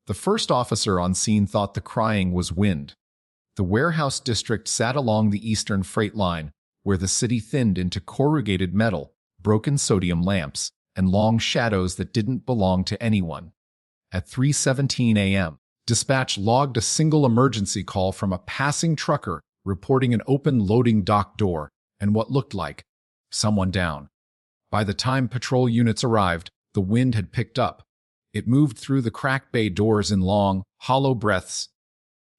The first officer on scene thought the crying was wind. The warehouse district sat along the eastern freight line, where the city thinned into corrugated metal, broken sodium lamps, and long shadows that didn't belong to anyone. At 3:17 a.m., dispatch logged a single emergency call from a passing trucker reporting an open loading dock door and what looked like someone down. By the time patrol units arrived, the wind had picked up. It moved through the cracked bay doors in long, hollow breaths,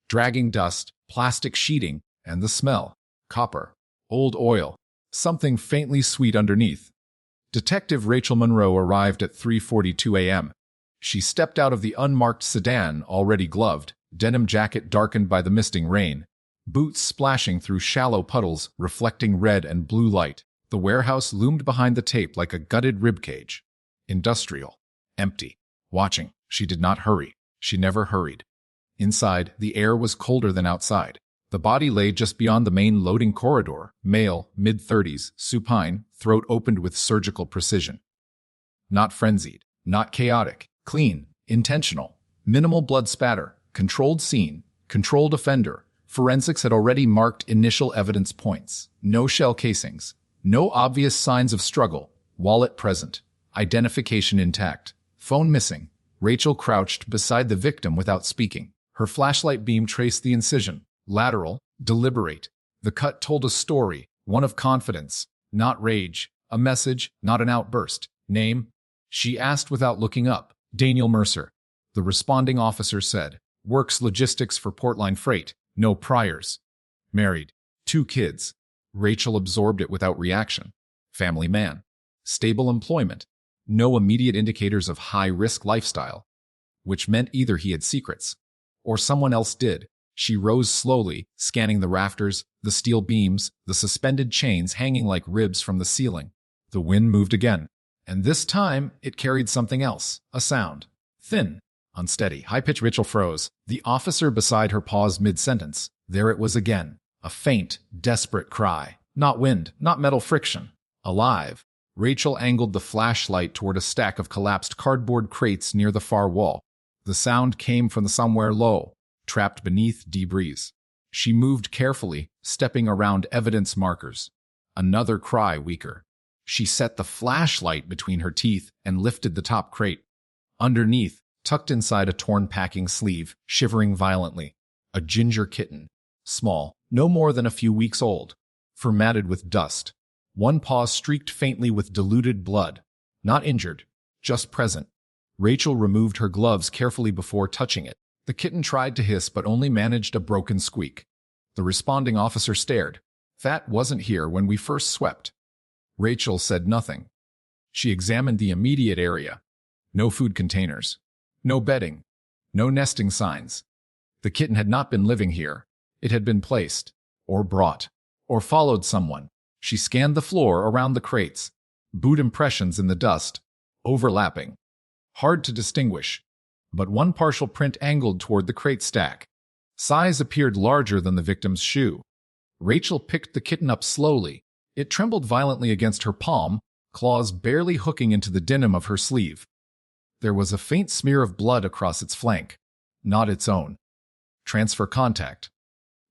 dragging dust, plastic sheeting, and the smell: copper, old oil, something faintly sweet underneath. Detective Rachel Monroe arrived at 3:42 a.m. She stepped out of the unmarked sedan, already gloved, denim jacket darkened by the misting rain, boots splashing through shallow puddles reflecting red and blue light. The warehouse loomed behind the tape like a gutted ribcage. Industrial. Empty. Watching. She did not hurry. She never hurried. Inside, the air was colder than outside. The body lay just beyond the main loading corridor, male, mid-30s, supine, throat opened with surgical precision. Not frenzied, not chaotic, clean, intentional, minimal blood spatter, controlled scene, controlled offender. Forensics had already marked initial evidence points. No shell casings, no obvious signs of struggle, wallet present, identification intact, phone missing. Rachel crouched beside the victim without speaking. Her flashlight beam traced the incision. Lateral, deliberate. The cut told a story, one of confidence, not rage, a message, not an outburst. Name? She asked without looking up. Daniel Mercer. The responding officer said. Works logistics for Portline Freight. No priors. Married. 2 kids. Rachel absorbed it without reaction. Family man. Stable employment. No immediate indicators of high-risk lifestyle. Which meant either he had secrets, or someone else did. She rose slowly, scanning the rafters, the steel beams, the suspended chains hanging like ribs from the ceiling. The wind moved again, and this time it carried something else, a sound. Thin, unsteady, high-pitched. Rachel froze. The officer beside her paused mid-sentence. There it was again, a faint, desperate cry. Not wind, not metal friction. Alive. Rachel angled the flashlight toward a stack of collapsed cardboard crates near the far wall. The sound came from somewhere low, trapped beneath debris. She moved carefully, stepping around evidence markers. Another cry, weaker. She set the flashlight between her teeth and lifted the top crate. Underneath, tucked inside a torn packing sleeve, shivering violently, a ginger kitten. Small, no more than a few weeks old, formatted with dust. One paw streaked faintly with diluted blood. Not injured, just present. Rachel removed her gloves carefully before touching it. The kitten tried to hiss but only managed a broken squeak. The responding officer stared. That wasn't here when we first swept. Rachel said nothing. She examined the immediate area. No food containers. No bedding. No nesting signs. The kitten had not been living here. It had been placed, or brought, or followed someone. She scanned the floor around the crates. Boot impressions in the dust, overlapping. Hard to distinguish, but one partial print angled toward the crate stack. Size appeared larger than the victim's shoe. Rachel picked the kitten up slowly. It trembled violently against her palm, claws barely hooking into the denim of her sleeve. There was a faint smear of blood across its flank, not its own. Transfer contact.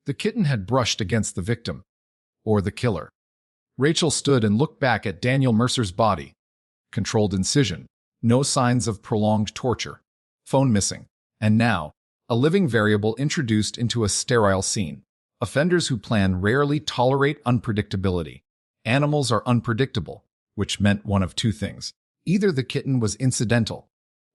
The kitten had brushed against the victim, or the killer. Rachel stood and looked back at Daniel Mercer's body. Controlled incision. No signs of prolonged torture. Phone missing. And now, a living variable introduced into a sterile scene. Offenders who plan rarely tolerate unpredictability. Animals are unpredictable, which meant one of two things. Either the kitten was incidental,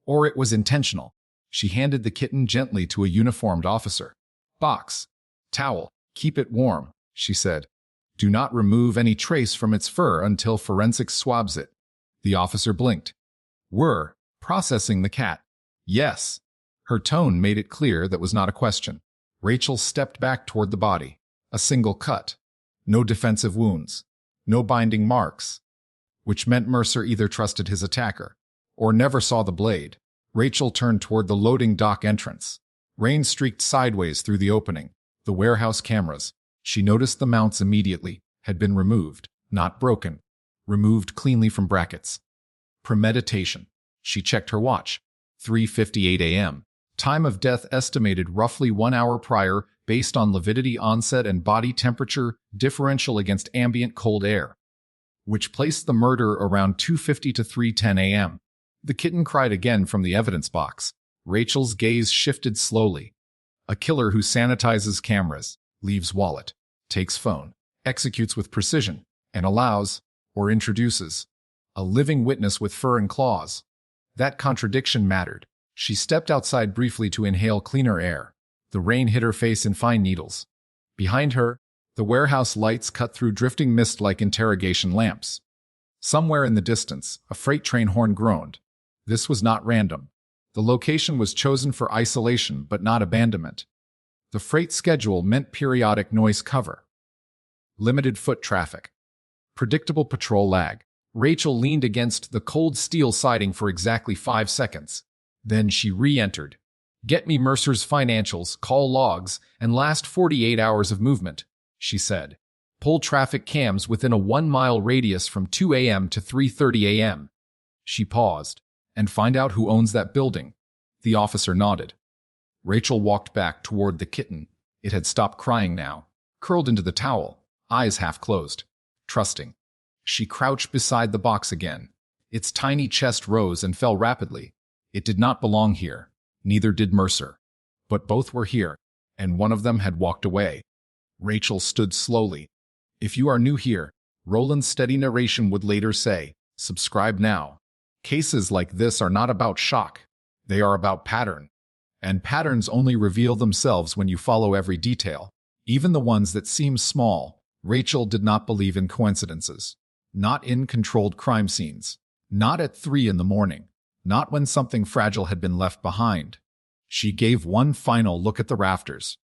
or it was intentional. She handed the kitten gently to a uniformed officer. Box. Towel. Keep it warm, she said. Do not remove any trace from its fur until forensics swabs it. The officer blinked. We're processing the cat. Yes. Her tone made it clear that was not a question. Rachel stepped back toward the body. A single cut. No defensive wounds. No binding marks. Which meant Mercer either trusted his attacker or never saw the blade. Rachel turned toward the loading dock entrance. Rain streaked sideways through the opening. The warehouse cameras. She noticed the mounts immediately had been removed, not broken. Removed cleanly from brackets. Premeditation. She checked her watch. 3:58 a.m. Time of death estimated roughly 1 hour prior based on lividity onset and body temperature differential against ambient cold air, which placed the murder around 2:50 to 3:10 a.m. The kitten cried again from the evidence box. Rachel's gaze shifted slowly. A killer who sanitizes cameras, leaves wallet, takes phone, executes with precision, and allows, or introduces, a living witness with fur and claws. That contradiction mattered. She stepped outside briefly to inhale cleaner air. The rain hit her face in fine needles. Behind her, the warehouse lights cut through drifting mist like interrogation lamps. Somewhere in the distance, a freight train horn groaned. This was not random. The location was chosen for isolation but not abandonment. The freight schedule meant periodic noise cover. Limited foot traffic. Predictable patrol lag. Rachel leaned against the cold steel siding for exactly 5 seconds. Then she re-entered. "Get me Mercer's financials, call logs, and last 48 hours of movement," she said. "Pull traffic cams within a 1-mile radius from 2 a.m. to 3:30 a.m. She paused. "And find out who owns that building." The officer nodded. Rachel walked back toward the kitten. It had stopped crying now, curled into the towel, eyes half closed, trusting. She crouched beside the box again. Its tiny chest rose and fell rapidly. It did not belong here. Neither did Mercer. But both were here, and one of them had walked away. Rachel stood slowly. If you are new here, Roland's steady narration would later say, subscribe now. Cases like this are not about shock. They are about pattern. And patterns only reveal themselves when you follow every detail, even the ones that seem small. Rachel did not believe in coincidences. Not in controlled crime scenes. Not at 3 in the morning. Not when something fragile had been left behind. She gave one final look at the rafters.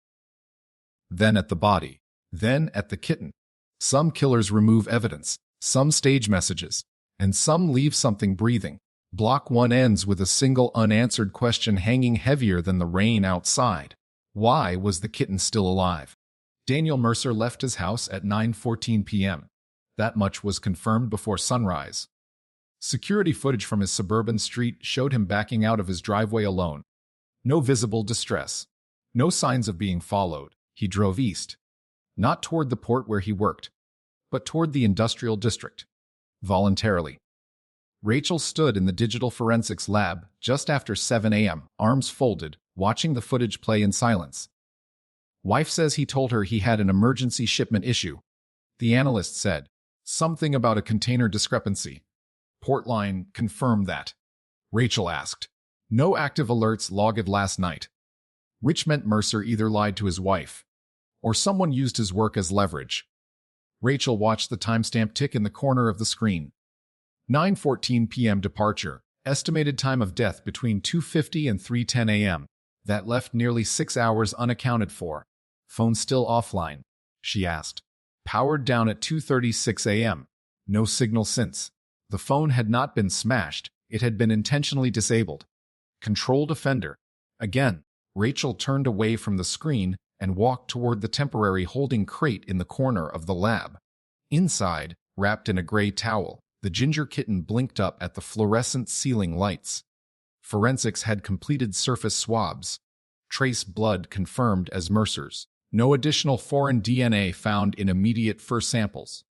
Then at the body. Then at the kitten. Some killers remove evidence. Some stage messages. And some leave something breathing. Block 1 ends with a single unanswered question hanging heavier than the rain outside. Why was the kitten still alive? Daniel Mercer left his house at 9:14 p.m. That much was confirmed before sunrise. Security footage from his suburban street showed him backing out of his driveway alone. No visible distress. No signs of being followed. He drove east. Not toward the port where he worked, but toward the industrial district. Voluntarily. Rachel stood in the digital forensics lab just after 7 a.m., arms folded, watching the footage play in silence. Wife says he told her he had an emergency shipment issue. The analyst said, something about a container discrepancy. Portline confirmed that. Rachel asked, no active alerts logged last night. Which meant Mercer either lied to his wife, or someone used his work as leverage. Rachel watched the timestamp tick in the corner of the screen. 9:14 p.m. departure, estimated time of death between 2:50 and 3:10 a.m. That left nearly 6 hours unaccounted for. Phone still offline, she asked. Powered down at 2:36 a.m. No signal since. The phone had not been smashed, it had been intentionally disabled. Controlled offender. Again, Rachel turned away from the screen and walked toward the temporary holding crate in the corner of the lab. Inside, wrapped in a gray towel, the ginger kitten blinked up at the fluorescent ceiling lights. Forensics had completed surface swabs. Trace blood confirmed as Mercer's. No additional foreign DNA found in immediate fur samples.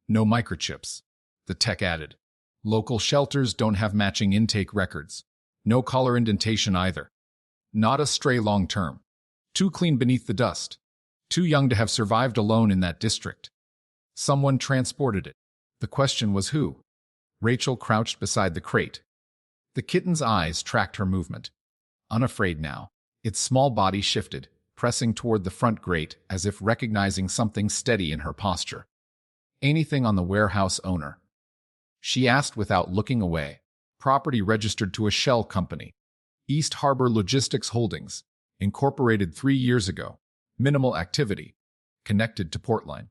No microchips. The tech added. Local shelters don't have matching intake records. No collar indentation either. Not a stray long-term. Too clean beneath the dust. Too young to have survived alone in that district. Someone transported it. The question was who? Rachel crouched beside the crate. The kitten's eyes tracked her movement. Unafraid now, its small body shifted, pressing toward the front grate as if recognizing something steady in her posture. Anything on the warehouse owner? She asked without looking away. Property registered to a shell company. East Harbor Logistics Holdings, incorporated 3 years ago. Minimal activity. Connected to Portline.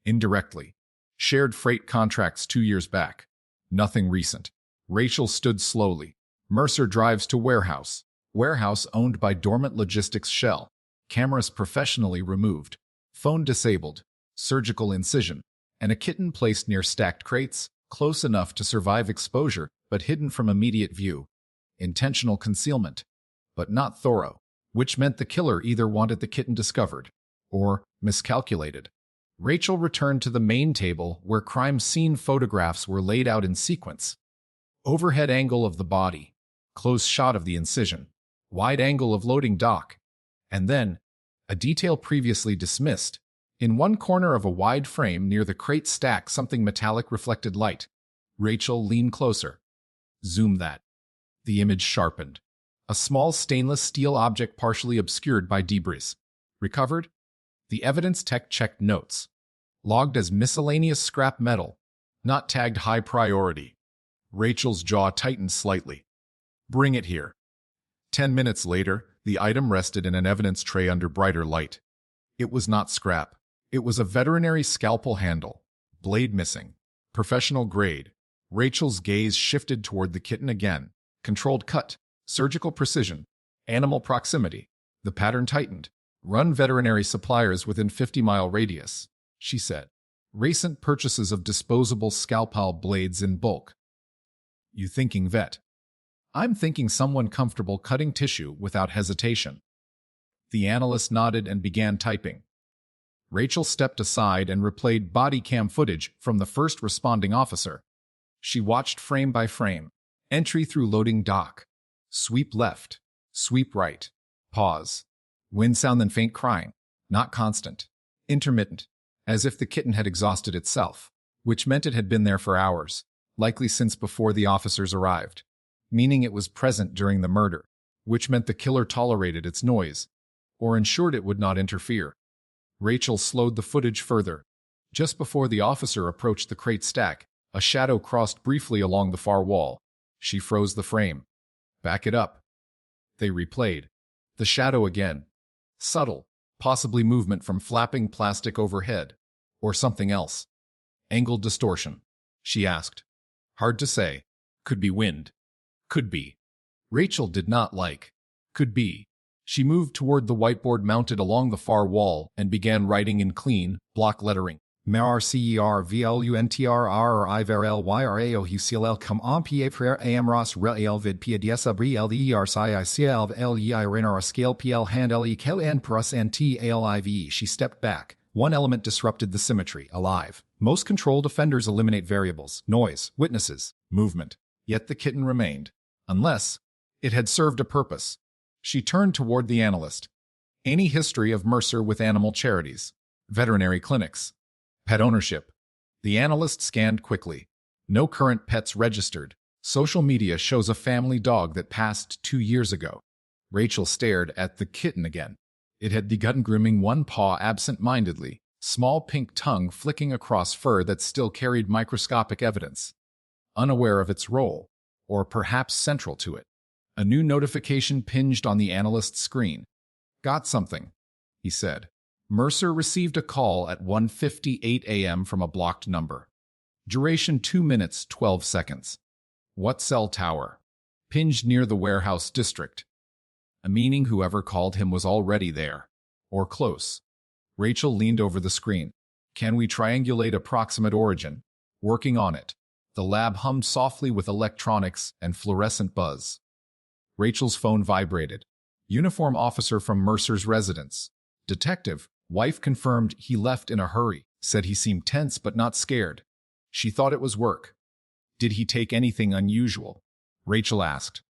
Indirectly. Shared freight contracts 2 years back. Nothing recent. Rachel stood slowly. Mercer drives to warehouse. Warehouse owned by dormant logistics shell. Cameras professionally removed. Phone disabled. Surgical incision. And a kitten placed near stacked crates, close enough to survive exposure, but hidden from immediate view. Intentional concealment. but not thorough, which meant the killer either wanted the kitten discovered or miscalculated. Rachel returned to the main table where crime scene photographs were laid out in sequence. Overhead angle of the body, close shot of the incision, wide angle of loading dock, and then a detail previously dismissed. In one corner of a wide frame near the crate stack, something metallic reflected light. Rachel leaned closer. Zoom that. The image sharpened. A small stainless steel object partially obscured by debris. Recovered? The evidence tech checked notes. Logged as miscellaneous scrap metal, not tagged high priority. Rachel's jaw tightened slightly. Bring it here. 10 minutes later, the item rested in an evidence tray under brighter light. It was not scrap. It was a veterinary scalpel handle. Blade missing. Professional grade. Rachel's gaze shifted toward the kitten again. Controlled cut. Surgical precision. Animal proximity. The pattern tightened. Run veterinary suppliers within 50-mile radius, she said. Recent purchases of disposable scalpel blades in bulk. You thinking vet? I'm thinking someone comfortable cutting tissue without hesitation. The analyst nodded and began typing. Rachel stepped aside and replayed body cam footage from the first responding officer. She watched frame by frame. Entry through loading dock. Sweep left. Sweep right. Pause. Wind sound then faint crying. Not constant. Intermittent. As if the kitten had exhausted itself. Which meant it had been there for hours. Likely since before the officers arrived. Meaning it was present during the murder. Which meant the killer tolerated its noise. Or ensured it would not interfere. Rachel slowed the footage further. Just before the officer approached the crate stack, a shadow crossed briefly along the far wall. She froze the frame. Back it up. They replayed. The shadow again. Subtle, possibly movement from flapping plastic overhead. Or something else. Angled distortion, she asked. Hard to say. Could be wind. Could be. Rachel did not like. Could be. She moved toward the whiteboard mounted along the far wall and began writing in clean, block lettering. Mercer come on prayer am ros rel vid pia diesa brel ler scale pl hand lekn plus ntalive. She stepped back. One element disrupted the symmetry, alive. Most controlled offenders eliminate variables, noise, witnesses, movement. Yet the kitten remained. Unless it had served a purpose. She turned toward the analyst. Any history of Mercer with animal charities? Veterinary clinics? Pet ownership? The analyst scanned quickly. No current pets registered. Social media shows a family dog that passed 2 years ago. Rachel stared at the kitten again. It had begun grooming one paw absent-mindedly, small pink tongue flicking across fur that still carried microscopic evidence. Unaware of its role, or perhaps central to it. A new notification pinged on the analyst's screen. Got something, he said. Mercer received a call at 1:58 a.m. from a blocked number. Duration 2 minutes, 12 seconds. What cell tower? Pinged near the warehouse district. Meaning whoever called him was already there. Or close. Rachel leaned over the screen. Can we triangulate approximate origin? Working on it. The lab hummed softly with electronics and fluorescent buzz. Rachel's phone vibrated. Uniform officer from Mercer's residence. Detective. Wife confirmed he left in a hurry. Said he seemed tense but not scared. She thought it was work. Did he take anything unusual? Rachel asked.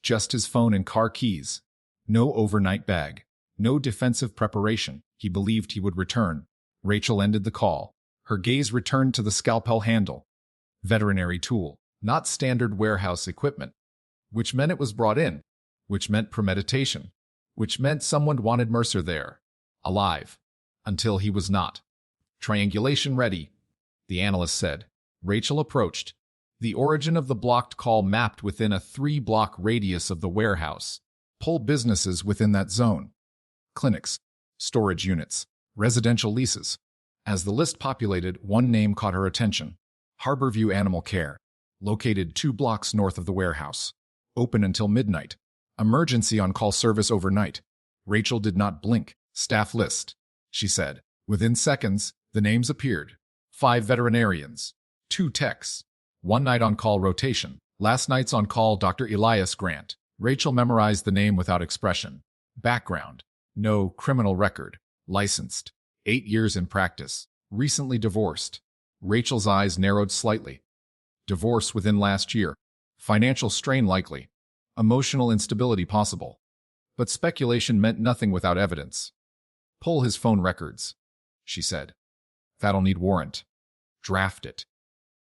Just his phone and car keys. No overnight bag. No defensive preparation. He believed he would return. Rachel ended the call. Her gaze returned to the scalpel handle. Veterinary tool. Not standard warehouse equipment. Which meant it was brought in. Which meant premeditation. Which meant someone wanted Mercer there. Alive. Until he was not. Triangulation ready, the analyst said. Rachel approached. The origin of the blocked call mapped within a 3-block radius of the warehouse. Pull businesses within that zone. Clinics. Storage units. Residential leases. As the list populated, one name caught her attention. Harborview Animal Care. Located 2 blocks north of the warehouse. Open until midnight. Emergency on-call service overnight. Rachel did not blink. Staff list, she said. Within seconds, the names appeared. 5 veterinarians. 2 techs. 1 night on-call rotation. Last night's on-call Dr. Elias Grant. Rachel memorized the name without expression. Background: no criminal record. Licensed. 8 years in practice. Recently divorced. Rachel's eyes narrowed slightly. Divorce within last year. Financial strain likely. Emotional instability possible. But speculation meant nothing without evidence. Pull his phone records, she said. That'll need warrant. Draft it.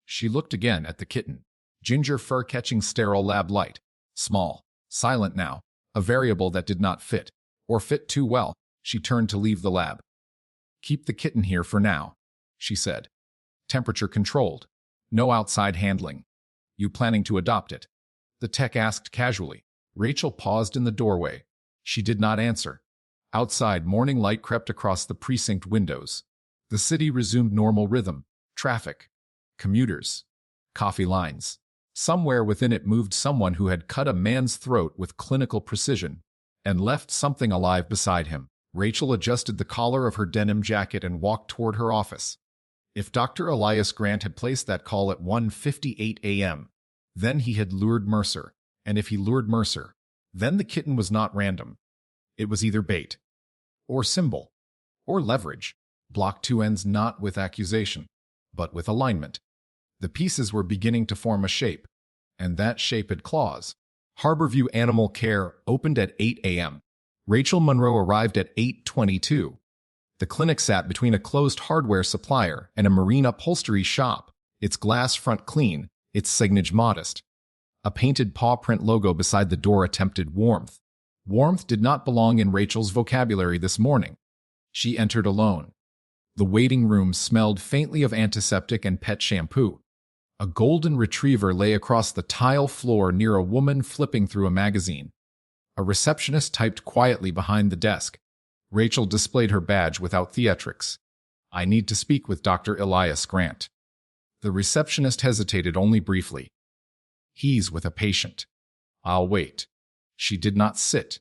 She looked again at the kitten. Ginger fur-catching sterile lab light. Small. Silent now. A variable that did not fit. Or fit too well. She turned to leave the lab. Keep the kitten here for now, she said. Temperature controlled. No outside handling. You planning to adopt it? The tech asked casually. Rachel paused in the doorway. She did not answer. Outside, morning light crept across the precinct windows. The city resumed normal rhythm. Traffic. Commuters. Coffee lines. Somewhere within it moved someone who had cut a man's throat with clinical precision and left something alive beside him. Rachel adjusted the collar of her denim jacket and walked toward her office. If Dr. Elias Grant had placed that call at 1:58 a.m., then he had lured Mercer. And if he lured Mercer, then the kitten was not random. It was either bait, or symbol, or leverage. Block two ends not with accusation, but with alignment. The pieces were beginning to form a shape, and that shape had claws. Harborview Animal Care opened at 8 a.m. Rachel Monroe arrived at 8:22. The clinic sat between a closed hardware supplier and a marine upholstery shop, its glass front clean, its signage modest. A painted paw print logo beside the door attempted warmth. Warmth did not belong in Rachel's vocabulary this morning. She entered alone. The waiting room smelled faintly of antiseptic and pet shampoo. A golden retriever lay across the tile floor near a woman flipping through a magazine. A receptionist typed quietly behind the desk. Rachel displayed her badge without theatrics. I need to speak with Dr. Elias Grant. The receptionist hesitated only briefly. He's with a patient. I'll wait. She did not sit.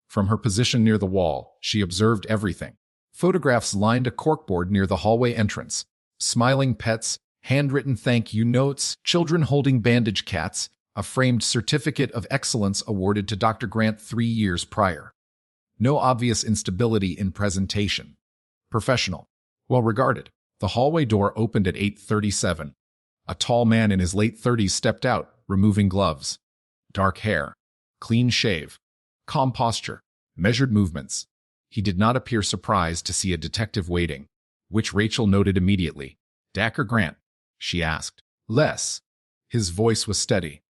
From her position near the wall, she observed everything. Photographs lined a corkboard near the hallway entrance. Smiling pets, handwritten thank you notes, children holding bandage cats, a framed certificate of excellence awarded to Dr. Grant 3 years prior. No obvious instability in presentation. Professional. Well regarded. The hallway door opened at 8:37. A tall man in his late 30s stepped out, removing gloves. Dark hair. Clean shave. Calm posture. Measured movements. He did not appear surprised to see a detective waiting, which Rachel noted immediately. Dr. Grant, she asked. Less. His voice was steady.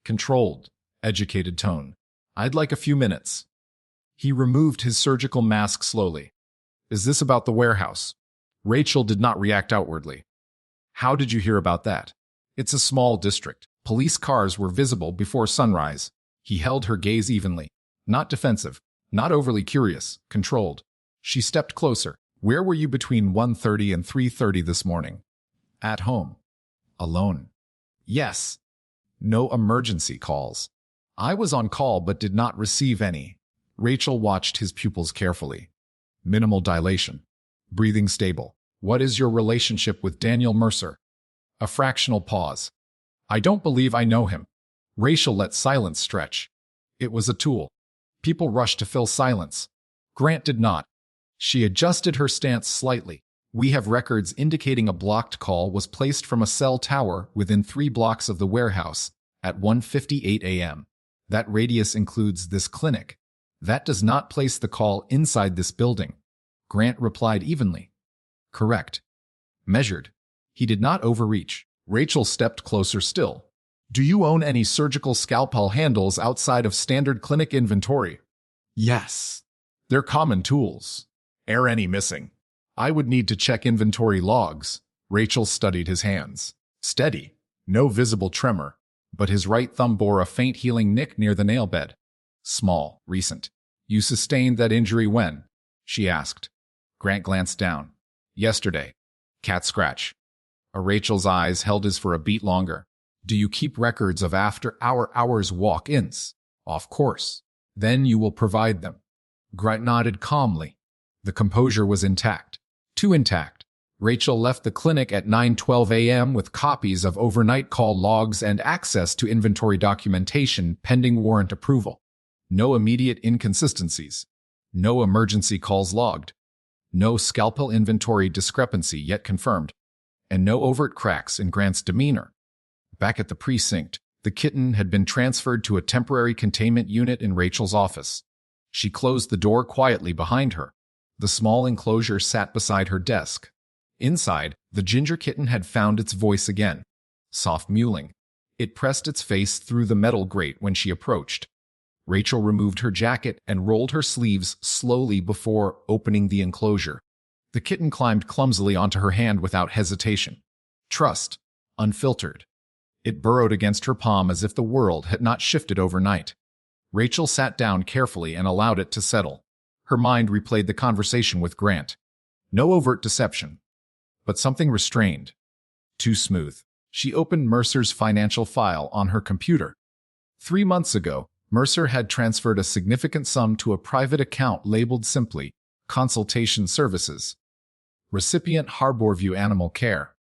Controlled. Educated tone. I'd like a few minutes. He removed his surgical mask slowly. Is this about the warehouse? Rachel did not react outwardly. How did you hear about that? It's a small district. Police cars were visible before sunrise. He held her gaze evenly. Not defensive. Not overly curious. Controlled. She stepped closer. Where were you between 1:30 and 3:30 this morning? At home. Alone. Yes. No emergency calls. I was on call but did not receive any. Rachel watched his pupils carefully. Minimal dilation. Breathing stable. What is your relationship with Daniel Mercer? A fractional pause. I don't believe I know him. Rachel let silence stretch. It was a tool. People rushed to fill silence. Grant did not. She adjusted her stance slightly. We have records indicating a blocked call was placed from a cell tower within 3 blocks of the warehouse at 1:58 a.m. That radius includes this clinic. That does not place the call inside this building. Grant replied evenly. Correct. Measured. He did not overreach. Rachel stepped closer still. Do you own any surgical scalpel handles outside of standard clinic inventory? Yes. They're common tools. Are any missing? I would need to check inventory logs. Rachel studied his hands. Steady. No visible tremor. But his right thumb bore a faint healing nick near the nail bed. Small. Recent. You sustained that injury when? She asked. Grant glanced down. Yesterday. Cat scratch. Rachel's eyes held his for a beat longer. Do you keep records of after-hours walk-ins? Of course. Then you will provide them. Grant nodded calmly. The composure was intact. Too intact. Rachel left the clinic at 9:12 a.m. with copies of overnight call logs and access to inventory documentation pending warrant approval. No immediate inconsistencies. No emergency calls logged. No scalpel inventory discrepancy yet confirmed. And no overt cracks in Grant's demeanor. Back at the precinct, the Kitten had been transferred to a temporary containment unit in Rachel's office. She closed the door quietly behind her. The small enclosure sat beside her desk. Inside, the ginger kitten had found its voice again. Soft mewling. It pressed its face through the metal grate when she approached. Rachel removed her jacket and rolled her sleeves slowly before opening the enclosure. The kitten climbed clumsily onto her hand without hesitation. Trust. Unfiltered. It burrowed against her palm as if the world had not shifted overnight. Rachel sat down carefully and allowed it to settle. Her mind replayed the conversation with Grant. No overt deception, but something restrained. Too smooth. She opened Mercer's financial file on her computer. 3 months ago, Mercer had transferred a significant sum to a private account labeled simply Consultation Services. Recipient Harborview Animal Care.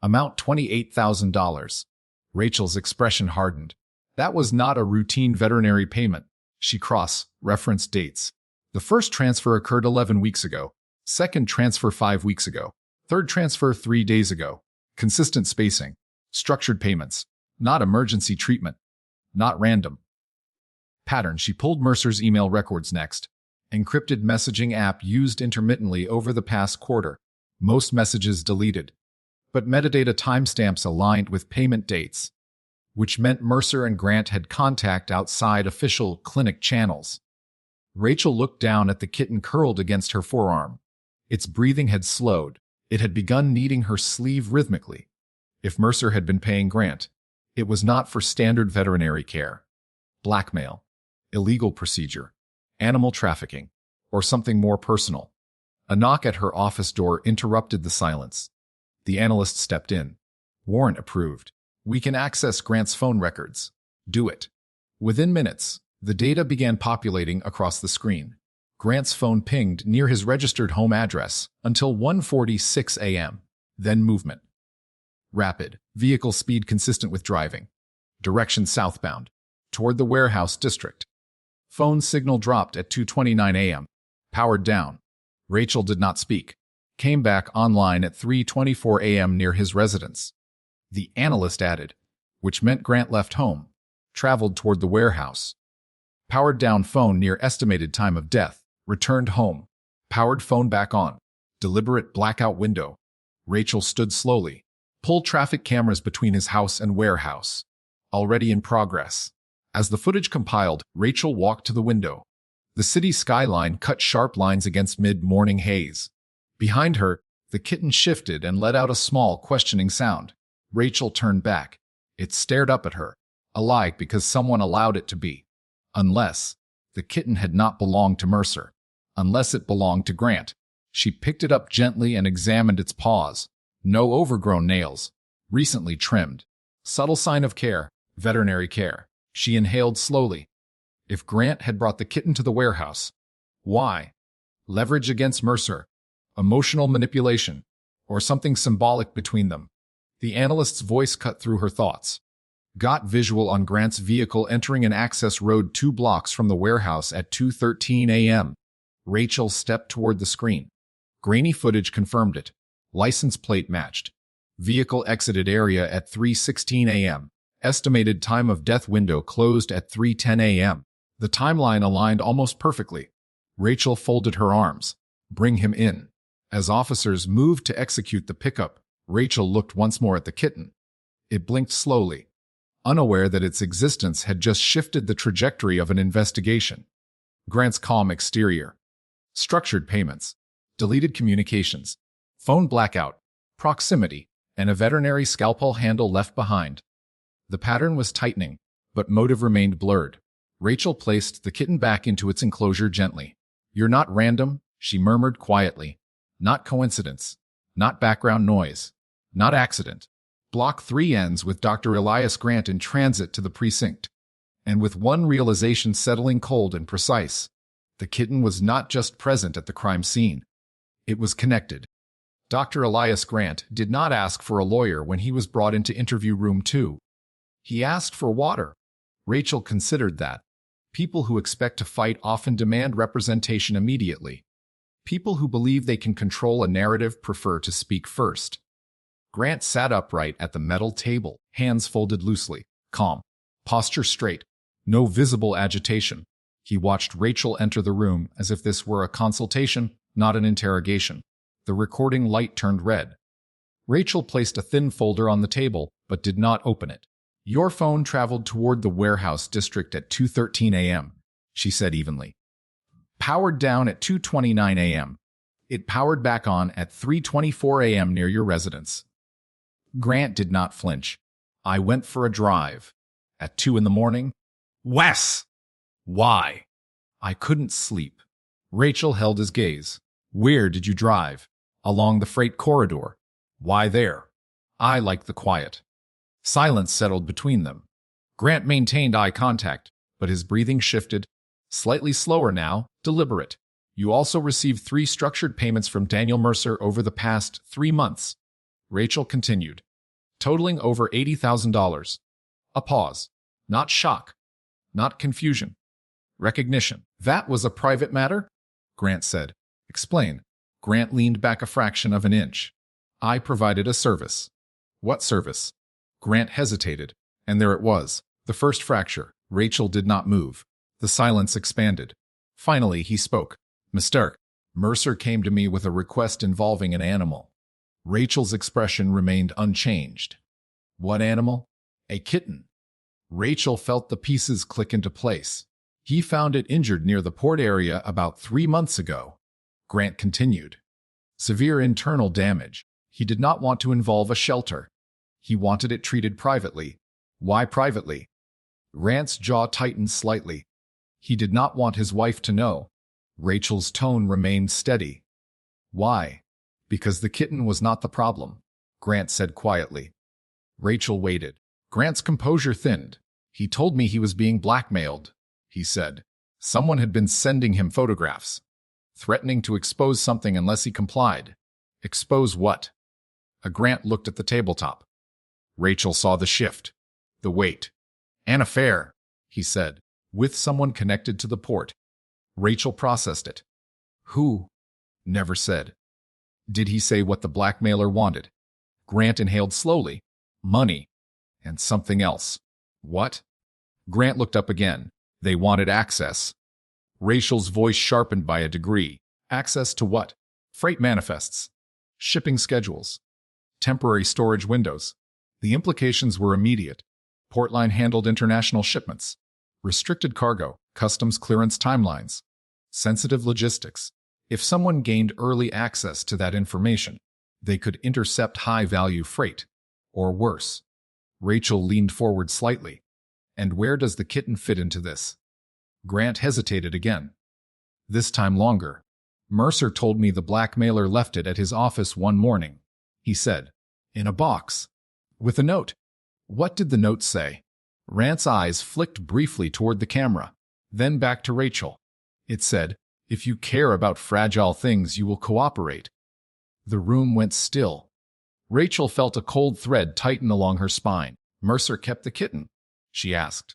Amount $28,000. Rachel's expression hardened. That was not a routine veterinary payment. She cross-referenced dates. The first transfer occurred 11 weeks ago. Second transfer 5 weeks ago. Third transfer 3 days ago. Consistent spacing. Structured payments. Not emergency treatment. Not random. Pattern. She pulled Mercer's email records next. Encrypted messaging app used intermittently over the past quarter. Most messages deleted. But metadata timestamps aligned with payment dates, which meant Mercer and Grant had contact outside official clinic channels. Rachel looked down at the kitten curled against her forearm. Its breathing had slowed. It had begun kneading her sleeve rhythmically. If Mercer had been paying Grant, it was not for standard veterinary care. Blackmail. Illegal procedure. Animal trafficking. Or something more personal. A knock at her office door interrupted the silence. The analyst stepped in. Warrant approved. We can access Grant's phone records. Do it. Within minutes, the data began populating across the screen. Grant's phone pinged near his registered home address until 1:46 a.m. Then movement. Rapid. Vehicle speed consistent with driving. Direction southbound. Toward the warehouse district. Phone signal dropped at 2:29 a.m. Powered down. Rachel did not speak. Came back online at 3:24 a.m. near his residence. The analyst added, which meant Grant left home, traveled toward the warehouse. Powered down phone near estimated time of death, returned home. Powered phone back on. Deliberate blackout window. Rachel stood slowly. Pulled traffic cameras between his house and warehouse. Already in progress. As the footage compiled, Rachel walked to the window. The city skyline cut sharp lines against mid-morning haze. Behind her, the kitten shifted and let out a small, questioning sound. Rachel turned back. It stared up at her, alive because someone allowed it to be. Unless the kitten had not belonged to Mercer. Unless it belonged to Grant. She picked it up gently and examined its paws. No overgrown nails. Recently trimmed. Subtle sign of care. Veterinary care. She inhaled slowly. If Grant had brought the kitten to the warehouse, why? Leverage against Mercer. Emotional manipulation. Or something symbolic between them. The analyst's voice cut through her thoughts. Got visual on Grant's vehicle entering an access road 2 blocks from the warehouse at 2:13 a.m. Rachel stepped toward the screen. Grainy footage confirmed it. License plate matched. Vehicle exited area at 3:16 a.m. Estimated time of death window closed at 3:10 a.m. The timeline aligned almost perfectly. Rachel folded her arms. Bring him in. As officers moved to execute the pickup, Rachel looked once more at the kitten. It blinked slowly, unaware that its existence had just shifted the trajectory of an investigation. Grant's calm exterior. Structured payments. Deleted communications. Phone blackout. Proximity. And a veterinary scalpel handle left behind. The pattern was tightening, but motive remained blurred. Rachel placed the kitten back into its enclosure gently. You're not random, she murmured quietly. Not coincidence. Not background noise. Not accident. Block 3 ends with Dr. Elias Grant in transit to the precinct. And with one realization settling cold and precise. The kitten was not just present at the crime scene. It was connected. Dr. Elias Grant did not ask for a lawyer when he was brought into interview room 2. He asked for water. Rachel considered that. People who expect to fight often demand representation immediately. People who believe they can control a narrative prefer to speak first. Grant sat upright at the metal table, hands folded loosely, calm, posture straight, no visible agitation. He watched Rachel enter the room as if this were a consultation, not an interrogation. The recording light turned red. Rachel placed a thin folder on the table, but did not open it. "Your phone traveled toward the warehouse district at 2:13 a.m., she said evenly. Powered down at 2:29 a.m. It powered back on at 3:24 a.m. near your residence." Grant did not flinch. "I went for a drive. At 2 in the morning? Wes! Why?" "I couldn't sleep." Rachel held his gaze. "Where did you drive?" "Along the freight corridor." "Why there?" "I like the quiet." Silence settled between them. Grant maintained eye contact, but his breathing shifted. Slightly slower now, deliberate. "You also received 3 structured payments from Daniel Mercer over the past 3 months. Rachel continued, "Totaling over $80,000. A pause. Not shock. Not confusion. Recognition. "That was a private matter?" Grant said. "Explain." Grant leaned back a fraction of an inch. "I provided a service." "What service?" Grant hesitated, and there it was, the first fracture. Rachel did not move. The silence expanded. Finally, he spoke. "Mr. Mercer came to me with a request involving an animal." Rachel's expression remained unchanged. "What animal?" "A kitten." Rachel felt the pieces click into place. "He found it injured near the port area about 3 months ago." Grant continued. "Severe internal damage. He did not want to involve a shelter. He wanted it treated privately." "Why privately?" Grant's jaw tightened slightly. "He did not want his wife to know." Rachel's tone remained steady. "Why?" "Because the kitten was not the problem," Grant said quietly. Rachel waited. Grant's composure thinned. "He told me he was being blackmailed," he said. "Someone had been sending him photographs, threatening to expose something unless he complied." "Expose what?" Grant looked at the tabletop. Rachel saw the shift, the weight. "An affair," he said, "with someone connected to the port." Rachel processed it. "Who?" "Never said." "Did he say what the blackmailer wanted?" Grant inhaled slowly. "Money. And something else." "What?" Grant looked up again. "They wanted access." Rachel's voice sharpened by a degree. "Access to what?" "Freight manifests. Shipping schedules. Temporary storage windows." The implications were immediate. Portline handled international shipments. Restricted cargo, customs clearance timelines. Sensitive logistics. If someone gained early access to that information, they could intercept high-value freight. Or worse. Rachel leaned forward slightly. "And where does the kitten fit into this?" Grant hesitated again. This time longer. "Mercer told me the blackmailer left it at his office one morning," he said. "In a box. With a note." "What did the note say?" Grant's eyes flicked briefly toward the camera, then back to Rachel. "It said, 'If you care about fragile things, you will cooperate.'" The room went still. Rachel felt a cold thread tighten along her spine. "Mercer kept the kitten?" she asked.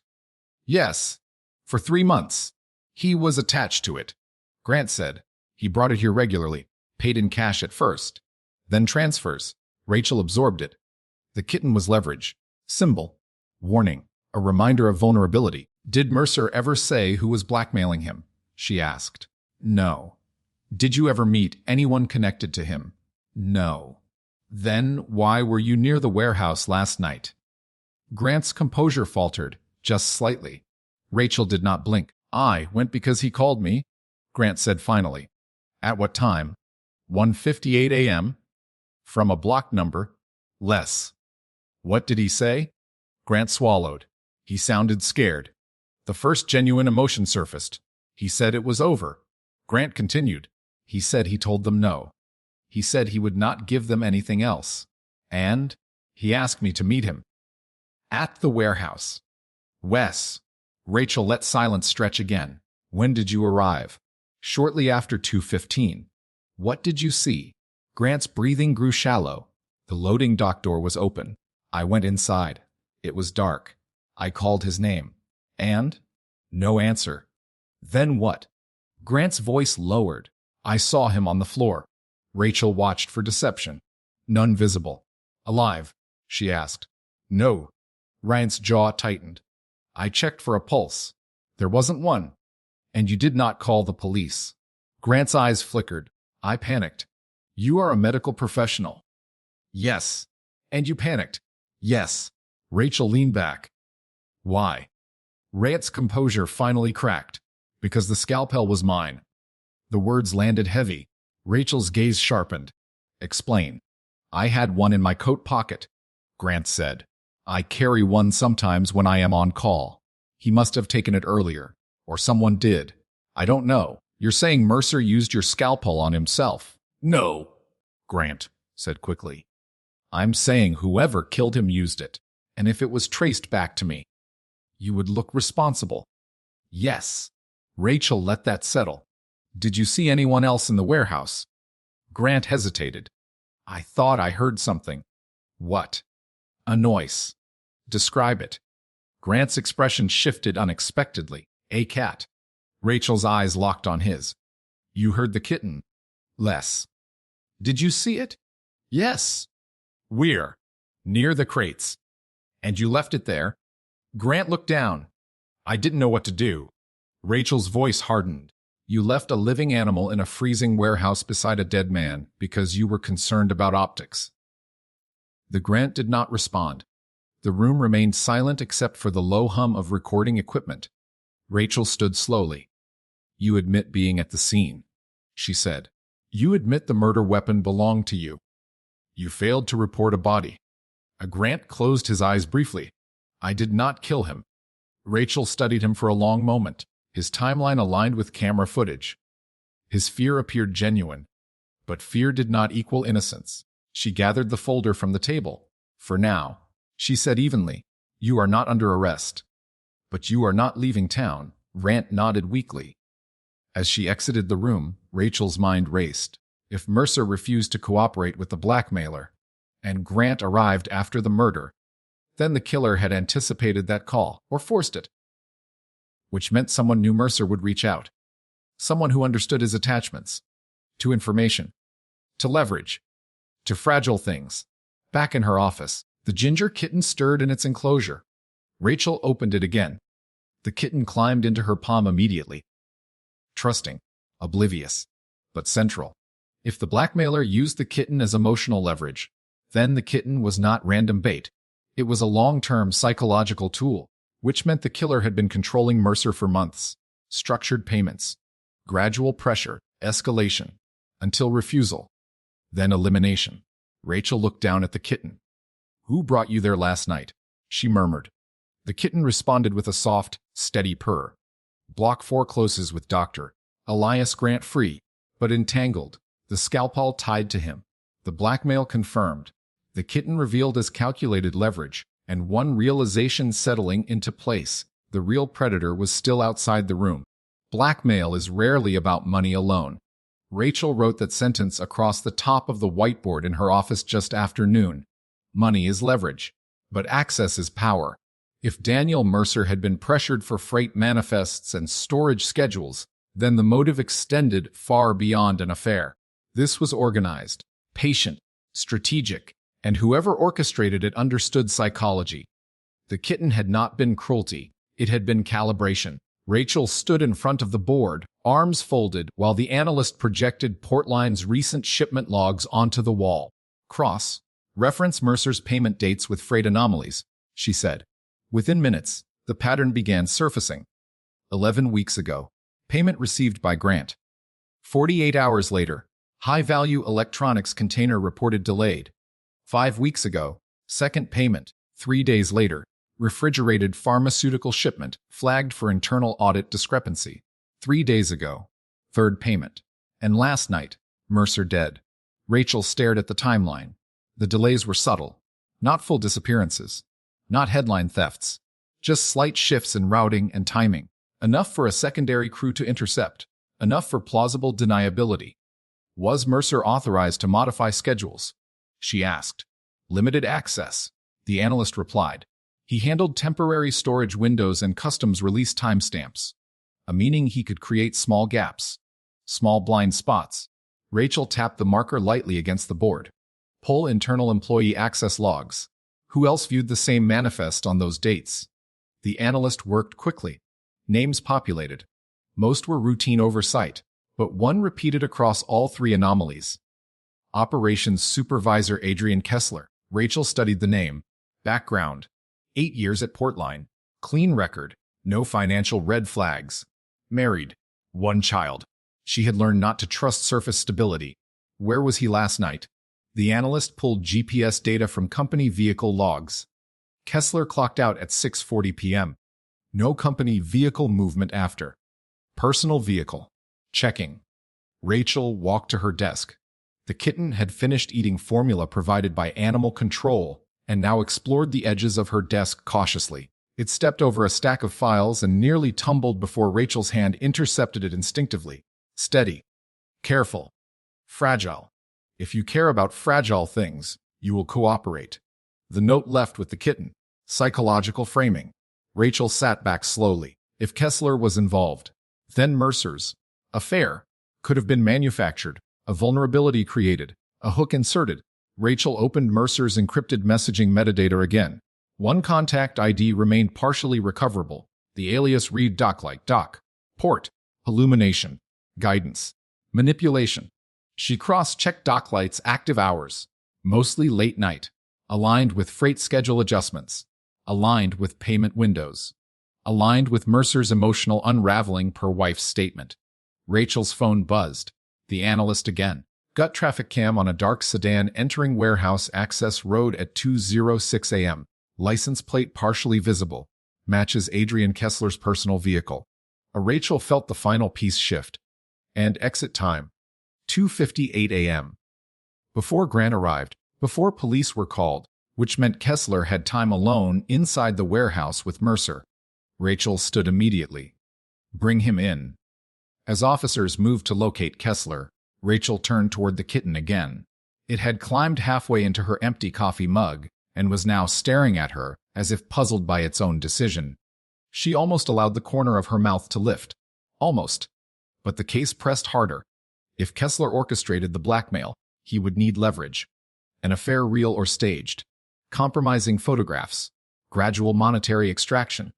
"Yes. For 3 months. He was attached to it," Grant said. "He brought it here regularly, paid in cash at first. Then transfers." Rachel absorbed it. The kitten was leverage. Symbol. Warning. A reminder of vulnerability. "Did Mercer ever say who was blackmailing him?" she asked. "No." "Did you ever meet anyone connected to him?" "No." "Then why were you near the warehouse last night?" Grant's composure faltered, just slightly. Rachel did not blink. "I went because he called me," Grant said finally. "At what time?" 1:58 a.m. "From a blocked number?" "Less." "What did he say?" Grant swallowed. He sounded scared. The first genuine emotion surfaced. "He said it was over." Grant continued. "He said he told them no. He said he would not give them anything else. And he asked me to meet him at the warehouse." "Wes." Rachel let silence stretch again. "When did you arrive?" "Shortly after 2:15. "What did you see?" Grant's breathing grew shallow. The loading dock door was open. I went inside. It was dark. I called his name. And? No answer. Then what? Grant's voice lowered. I saw him on the floor. Rachel watched for deception. None visible. Alive? She asked. No. Grant's jaw tightened. I checked for a pulse. There wasn't one. And you did not call the police. Grant's eyes flickered. I panicked. You are a medical professional. Yes. And you panicked. Yes. Rachel leaned back. Why? Grant's composure finally cracked. Because the scalpel was mine. The words landed heavy. Rachel's gaze sharpened. Explain. I had one in my coat pocket, Grant said. I carry one sometimes when I am on call. He must have taken it earlier. Or someone did. I don't know. You're saying Mercer used your scalpel on himself? No, Grant said quickly. I'm saying whoever killed him used it. And if it was traced back to me, you would look responsible. Yes. Rachel let that settle. Did you see anyone else in the warehouse? Grant hesitated. I thought I heard something. What? A noise. Describe it. Grant's expression shifted unexpectedly. A cat. Rachel's eyes locked on his. You heard the kitten? Less. Did you see it? Yes. Where? Near the crates. And you left it there? Grant looked down. I didn't know what to do. Rachel's voice hardened. You left a living animal in a freezing warehouse beside a dead man because you were concerned about optics. The Grant did not respond. The room remained silent except for the low hum of recording equipment. Rachel stood slowly. You admit being at the scene, she said. You admit the murder weapon belonged to you. You failed to report a body. Grant closed his eyes briefly. I did not kill him. Rachel studied him for a long moment. His timeline aligned with camera footage. His fear appeared genuine. But fear did not equal innocence. She gathered the folder from the table. For now, she said evenly, you are not under arrest. But you are not leaving town. Grant nodded weakly. As she exited the room, Rachel's mind raced. If Mercer refused to cooperate with the blackmailer, and Grant arrived after the murder, then the killer had anticipated that call, or forced it. Which meant someone knew Mercer would reach out. Someone who understood his attachments. To information. To leverage. To fragile things. Back in her office, the ginger kitten stirred in its enclosure. Rachel opened it again. The kitten climbed into her palm immediately. Trusting. Oblivious. But central. If the blackmailer used the kitten as emotional leverage, then the kitten was not random bait. It was a long-term psychological tool, which meant the killer had been controlling Mercer for months. Structured payments. Gradual pressure. Escalation. Until refusal. Then elimination. Rachel looked down at the kitten. Who brought you there last night? She murmured. The kitten responded with a soft, steady purr. Block 4 closes with Dr. Elias Grant free, but entangled. The scalpel tied to him. The blackmail confirmed. The kitten revealed as calculated leverage, and one realization settling into place. The real predator was still outside the room. Blackmail is rarely about money alone. Rachel wrote that sentence across the top of the whiteboard in her office just after noon. Money is leverage, but access is power. If Daniel Mercer had been pressured for freight manifests and storage schedules, then the motive extended far beyond an affair. This was organized, patient, strategic, and whoever orchestrated it understood psychology. The kitten had not been cruelty, it had been calibration. Rachel stood in front of the board, arms folded, while the analyst projected Portline's recent shipment logs onto the wall. Cross. Reference Mercer's payment dates with freight anomalies, she said. Within minutes, the pattern began surfacing. 11 weeks ago, payment received by Grant. 48 hours later, high-value electronics container reported delayed. 5 weeks ago, second payment. 3 days later, refrigerated pharmaceutical shipment flagged for internal audit discrepancy. 3 days ago, third payment. And last night, Mercer dead. Rachel stared at the timeline. The delays were subtle. Not full disappearances. Not headline thefts. Just slight shifts in routing and timing. Enough for a secondary crew to intercept. Enough for plausible deniability. Was Mercer authorized to modify schedules? She asked. Limited access, the analyst replied. He handled temporary storage windows and customs release timestamps, meaning he could create small gaps, small blind spots. Rachel tapped the marker lightly against the board. Pull internal employee access logs. Who else viewed the same manifest on those dates? The analyst worked quickly. Names populated. Most were routine oversight, but one repeated across all three anomalies. Operations Supervisor Adrian Kessler. Rachel studied the name. Background: 8 years at Portline. Clean record. No financial red flags. Married. 1 child. She had learned not to trust surface stability. Where was he last night? The analyst pulled GPS data from company vehicle logs. Kessler clocked out at 6:40 p.m. No company vehicle movement after. Personal vehicle. Checking. Rachel walked to her desk. The kitten had finished eating formula provided by animal control and now explored the edges of her desk cautiously. It stepped over a stack of files and nearly tumbled before Rachel's hand intercepted it instinctively. Steady. Careful. Fragile. If you care about fragile things, you will cooperate. The note left with the kitten. Psychological framing. Rachel sat back slowly. If Kessler was involved, then Mercer's affair could have been manufactured, a vulnerability created, a hook inserted. Rachel opened Mercer's encrypted messaging metadata again. One contact ID remained partially recoverable. The alias read doc like doc. Port. Illumination. Guidance. Manipulation. She cross-checked Doclight's active hours, mostly late night, aligned with freight schedule adjustments, aligned with payment windows, aligned with Mercer's emotional unraveling per wife's statement. Rachel's phone buzzed. The analyst again. Gut traffic cam on a dark sedan entering warehouse access road at 2:06 a.m. License plate partially visible. Matches Adrian Kessler's personal vehicle. Rachel felt the final piece shift. And exit time. 2:58 a.m. Before Grant arrived, before police were called, which meant Kessler had time alone inside the warehouse with Mercer. Rachel stood immediately. Bring him in. As officers moved to locate Kessler, Rachel turned toward the kitten again. It had climbed halfway into her empty coffee mug and was now staring at her as if puzzled by its own decision. She almost allowed the corner of her mouth to lift. Almost. But the case pressed harder. If Kessler orchestrated the blackmail, he would need leverage. An affair real or staged. Compromising photographs. Gradual monetary extraction.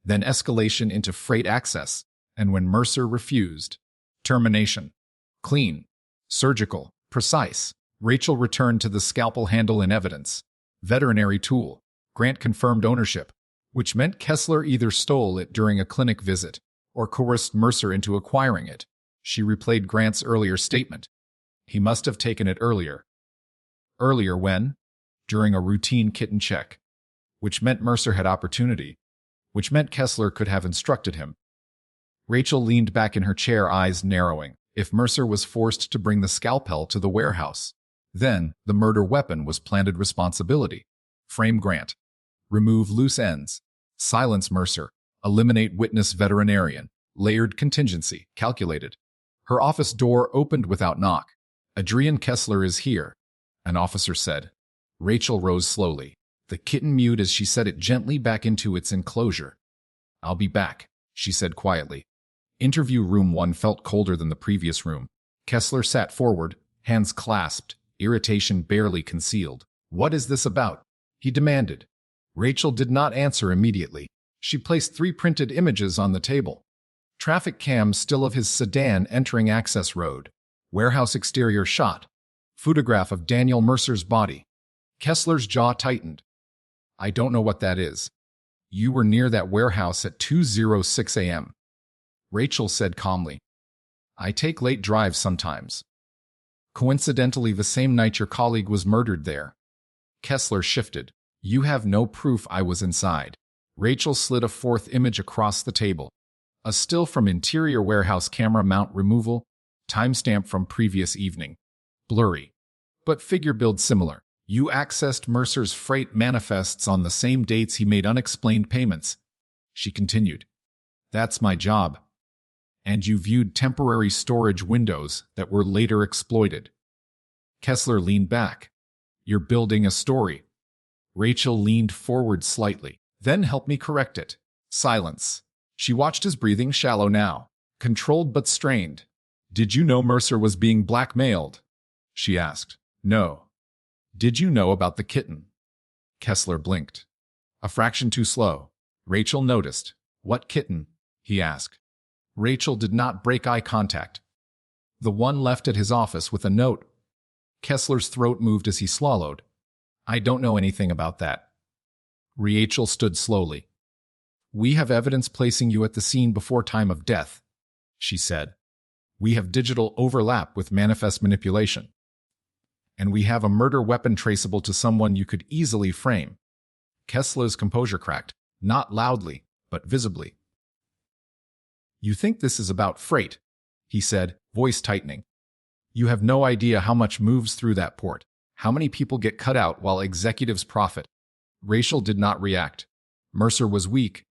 Then escalation into freight access. And when Mercer refused, termination. Clean. Surgical. Precise. Rachel returned to the scalpel handle in evidence. Veterinary tool. Grant confirmed ownership, which meant Kessler either stole it during a clinic visit or coerced Mercer into acquiring it. She replayed Grant's earlier statement. He must have taken it earlier. Earlier when? During a routine kitten check. Which meant Mercer had opportunity. Which meant Kessler could have instructed him. Rachel leaned back in her chair, eyes narrowing. If Mercer was forced to bring the scalpel to the warehouse, then the murder weapon was planted responsibility. Frame Grant. Remove loose ends. Silence Mercer. Eliminate witness veterinarian. Layered contingency. Calculated. Her office door opened without knock. Adrian Kessler is here, an officer said. Rachel rose slowly. The kitten mewed as she set it gently back into its enclosure. I'll be back, she said quietly. Interview room 1 felt colder than the previous room. Kessler sat forward, hands clasped, irritation barely concealed. What is this about? He demanded. Rachel did not answer immediately. She placed 3 printed images on the table. Traffic cam still of his sedan entering access road. Warehouse exterior shot. Photograph of Daniel Mercer's body. Kessler's jaw tightened. I don't know what that is. You were near that warehouse at 2:06 a.m. Rachel said calmly. I take late drives sometimes. Coincidentally, the same night your colleague was murdered there. Kessler shifted. You have no proof I was inside. Rachel slid a 4th image across the table. A still from interior warehouse camera mount removal, timestamp from previous evening. Blurry. But figure build similar. You accessed Mercer's freight manifests on the same dates he made unexplained payments. She continued. That's my job. And you viewed temporary storage windows that were later exploited. Kessler leaned back. You're building a story. Rachel leaned forward slightly. Then help me correct it. Silence. She watched his breathing shallow now, controlled but strained. Did you know Mercer was being blackmailed? She asked. No. Did you know about the kitten? Kessler blinked. A fraction too slow. Rachel noticed. What kitten? He asked. Rachel did not break eye contact. The one left at his office with a note. Kessler's throat moved as he swallowed. I don't know anything about that. Rachel stood slowly. We have evidence placing you at the scene before time of death, she said. We have digital overlap with manifest manipulation. And we have a murder weapon traceable to someone you could easily frame. Kessler's composure cracked, not loudly, but visibly. You think this is about freight, he said, voice tightening. You have no idea how much moves through that port, how many people get cut out while executives profit. Rachel did not react. Mercer was weak.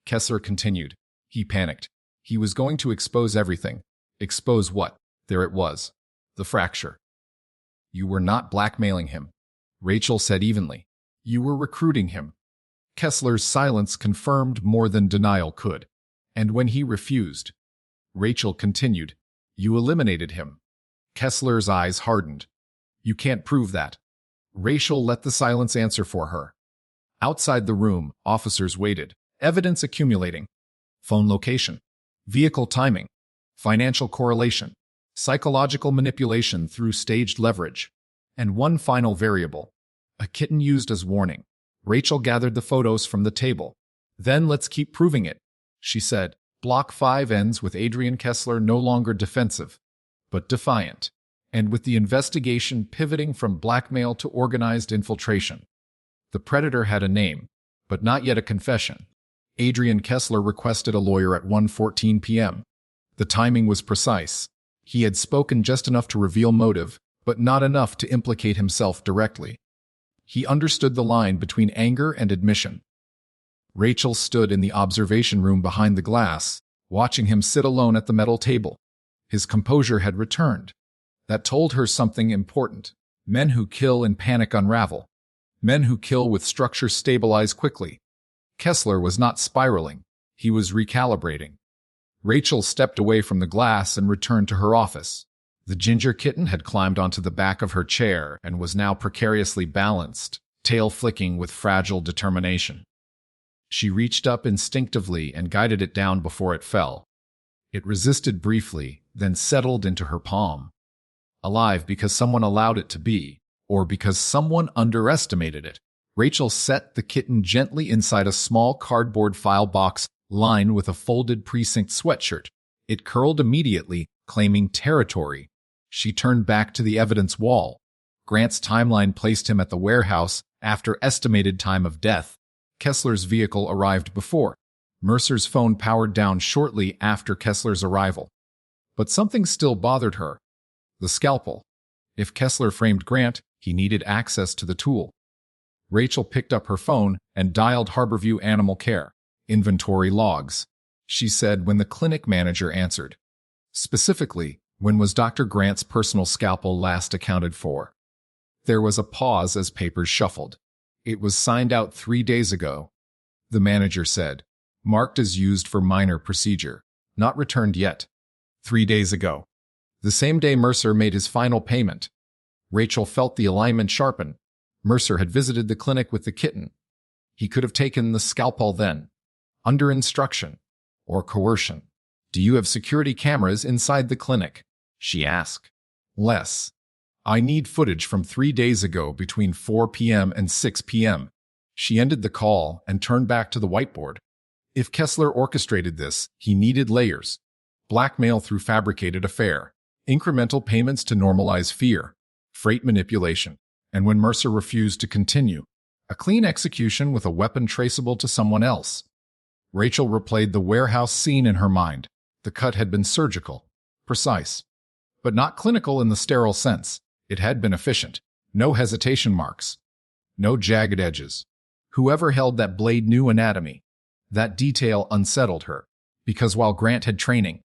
Kessler continued. He panicked. He was going to expose everything. Expose what? There it was. The fracture. You were not blackmailing him, Rachel said evenly. You were recruiting him. Kessler's silence confirmed more than denial could. And when he refused, Rachel continued, you eliminated him. Kessler's eyes hardened. You can't prove that. Rachel let the silence answer for her. Outside the room, officers waited, evidence accumulating. Phone location, vehicle timing, financial correlation, psychological manipulation through staged leverage, and one final variable, a kitten used as warning. Rachel gathered the photos from the table. Then let's keep proving it, she said. Block 5 ends with Adrian Kessler no longer defensive, but defiant, and with the investigation pivoting from blackmail to organized infiltration. The predator had a name, but not yet a confession. Adrian Kessler requested a lawyer at 1:14 p.m. The timing was precise. He had spoken just enough to reveal motive, but not enough to implicate himself directly. He understood the line between anger and admission. Rachel stood in the observation room behind the glass, watching him sit alone at the metal table. His composure had returned. That told her something important. Men who kill in panic unravel. Men who kill with structure stabilize quickly. Kessler was not spiraling. He was recalibrating. Rachel stepped away from the glass and returned to her office. The ginger kitten had climbed onto the back of her chair and was now precariously balanced, tail flicking with fragile determination. She reached up instinctively and guided it down before it fell. It resisted briefly, then settled into her palm. Alive because someone allowed it to be, or because someone underestimated it. Rachel set the kitten gently inside a small cardboard file box lined with a folded precinct sweatshirt. It curled immediately, claiming territory. She turned back to the evidence wall. Grant's timeline placed him at the warehouse after estimated time of death. Kessler's vehicle arrived before. Mercer's phone powered down shortly after Kessler's arrival. But something still bothered her. The scalpel. If Kessler framed Grant, he needed access to the tool. Rachel picked up her phone and dialed Harborview Animal Care. Inventory logs, she said when the clinic manager answered. Specifically, when was Dr. Grant's personal scalpel last accounted for? There was a pause as papers shuffled. It was signed out 3 days ago, the manager said. Marked as used for minor procedure. Not returned yet. 3 days ago. The same day Mercer made his final payment. Rachel felt the alignment sharpen. Mercer had visited the clinic with the kitten. He could have taken the scalpel then. Under instruction. Or coercion. Do you have security cameras inside the clinic? She asked. Less. I need footage from 3 days ago between 4 p.m. and 6 p.m. She ended the call and turned back to the whiteboard. If Kessler orchestrated this, he needed layers. Blackmail through fabricated affair. Incremental payments to normalize fear. Freight manipulation. And when Mercer refused to continue, a clean execution with a weapon traceable to someone else. Rachel replayed the warehouse scene in her mind. The cut had been surgical, precise, but not clinical in the sterile sense. It had been efficient. No hesitation marks. No jagged edges. Whoever held that blade knew anatomy. That detail unsettled her, because while Grant had training,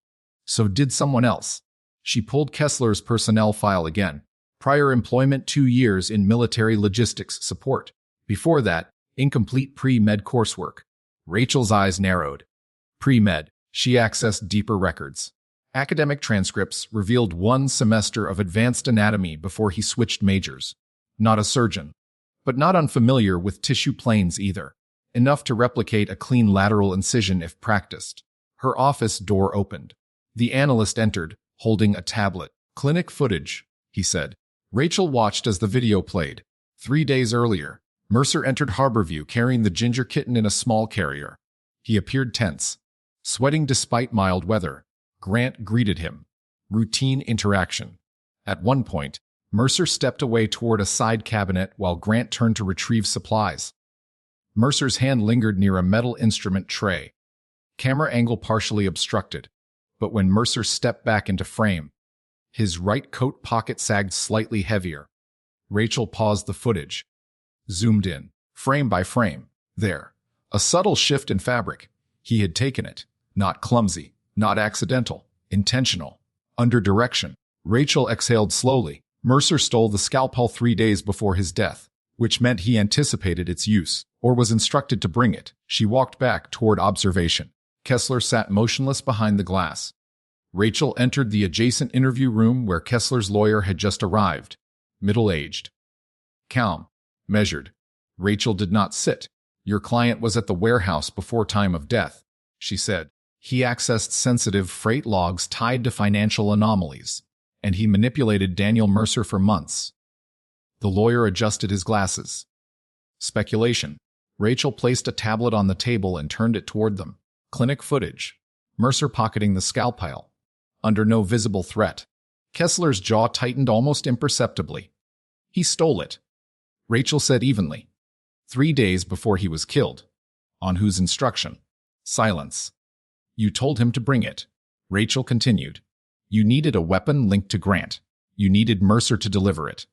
So did someone else. She pulled Kessler's personnel file again. Prior employment 2 years in military logistics support. Before that, incomplete pre-med coursework. Rachel's eyes narrowed. Pre-med. She accessed deeper records. Academic transcripts revealed 1 semester of advanced anatomy before he switched majors. Not a surgeon, but not unfamiliar with tissue planes either. Enough to replicate a clean lateral incision if practiced. Her office door opened. The analyst entered, holding a tablet. "Clinic footage," he said. Rachel watched as the video played. 3 days earlier, Mercer entered Harborview carrying the ginger kitten in a small carrier. He appeared tense, sweating despite mild weather. Grant greeted him. Routine interaction. At one point, Mercer stepped away toward a side cabinet while Grant turned to retrieve supplies. Mercer's hand lingered near a metal instrument tray. Camera angle partially obstructed, but when Mercer stepped back into frame, his right coat pocket sagged slightly heavier. Rachel paused the footage. Zoomed in, frame by frame. There. A subtle shift in fabric. He had taken it. Not clumsy. Not accidental. Intentional. Under direction. Rachel exhaled slowly. Mercer stole the scalpel 3 days before his death, which meant he anticipated its use, or was instructed to bring it. She walked back toward observation. Kessler sat motionless behind the glass. Rachel entered the adjacent interview room where Kessler's lawyer had just arrived. Middle-aged. Calm. Measured. Rachel did not sit. "Your client was at the warehouse before time of death," she said. "He accessed sensitive freight logs tied to financial anomalies, and he manipulated Daniel Mercer for months." The lawyer adjusted his glasses. Speculation. Rachel placed a tablet on the table and turned it toward them. Clinic footage. Mercer pocketing the scalpel. Under no visible threat. Kessler's jaw tightened almost imperceptibly. "He stole it," Rachel said evenly. 3 days before he was killed. On whose instruction? Silence. "You told him to bring it," Rachel continued. "You needed a weapon linked to Grant. You needed Mercer to deliver it."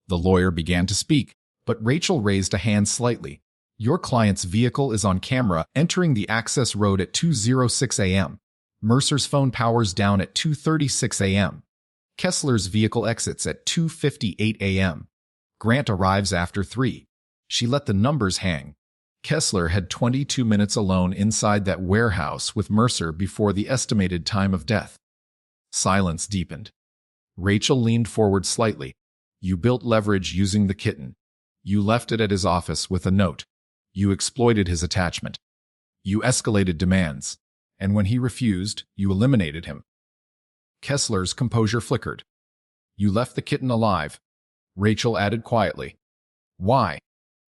The lawyer began to speak, but Rachel raised a hand slightly. "Your client's vehicle is on camera entering the access road at 2:06 a.m. Mercer's phone powers down at 2:36 a.m. Kessler's vehicle exits at 2:58 a.m. Grant arrives after 3. She let the numbers hang. Kessler had 22 minutes alone inside that warehouse with Mercer before the estimated time of death. Silence deepened. Rachel leaned forward slightly. "You built leverage using the kitten. You left it at his office with a note. You exploited his attachment. You escalated demands. And when he refused, you eliminated him." Kessler's composure flickered. "You left the kitten alive," Rachel added quietly. "Why?"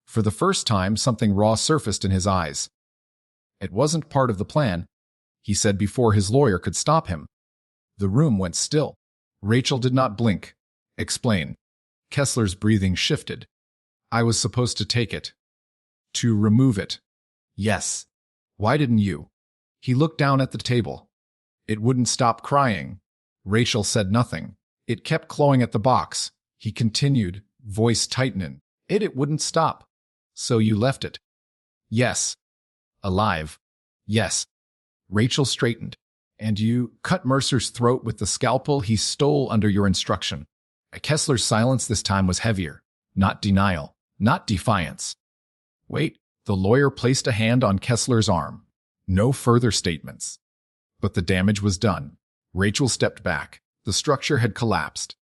For the first time, something raw surfaced in his eyes. "It wasn't part of the plan," he said before his lawyer could stop him. The room went still. Rachel did not blink. "Explain." Kessler's breathing shifted. "I was supposed to take it. To remove it." "Yes." "Why didn't you?" He looked down at the table. "It wouldn't stop crying." Rachel said nothing. "It kept clawing at the box," he continued, voice tightening. It wouldn't stop. "So you left it?" "Yes." "Alive?" "Yes." Rachel straightened. "And you cut Mercer's throat with the scalpel he stole under your instruction." Kessler's silence this time was heavier. Not denial. Not defiance. "Wait." The lawyer placed a hand on Kessler's arm. No further statements. But the damage was done. Rachel stepped back. The structure had collapsed.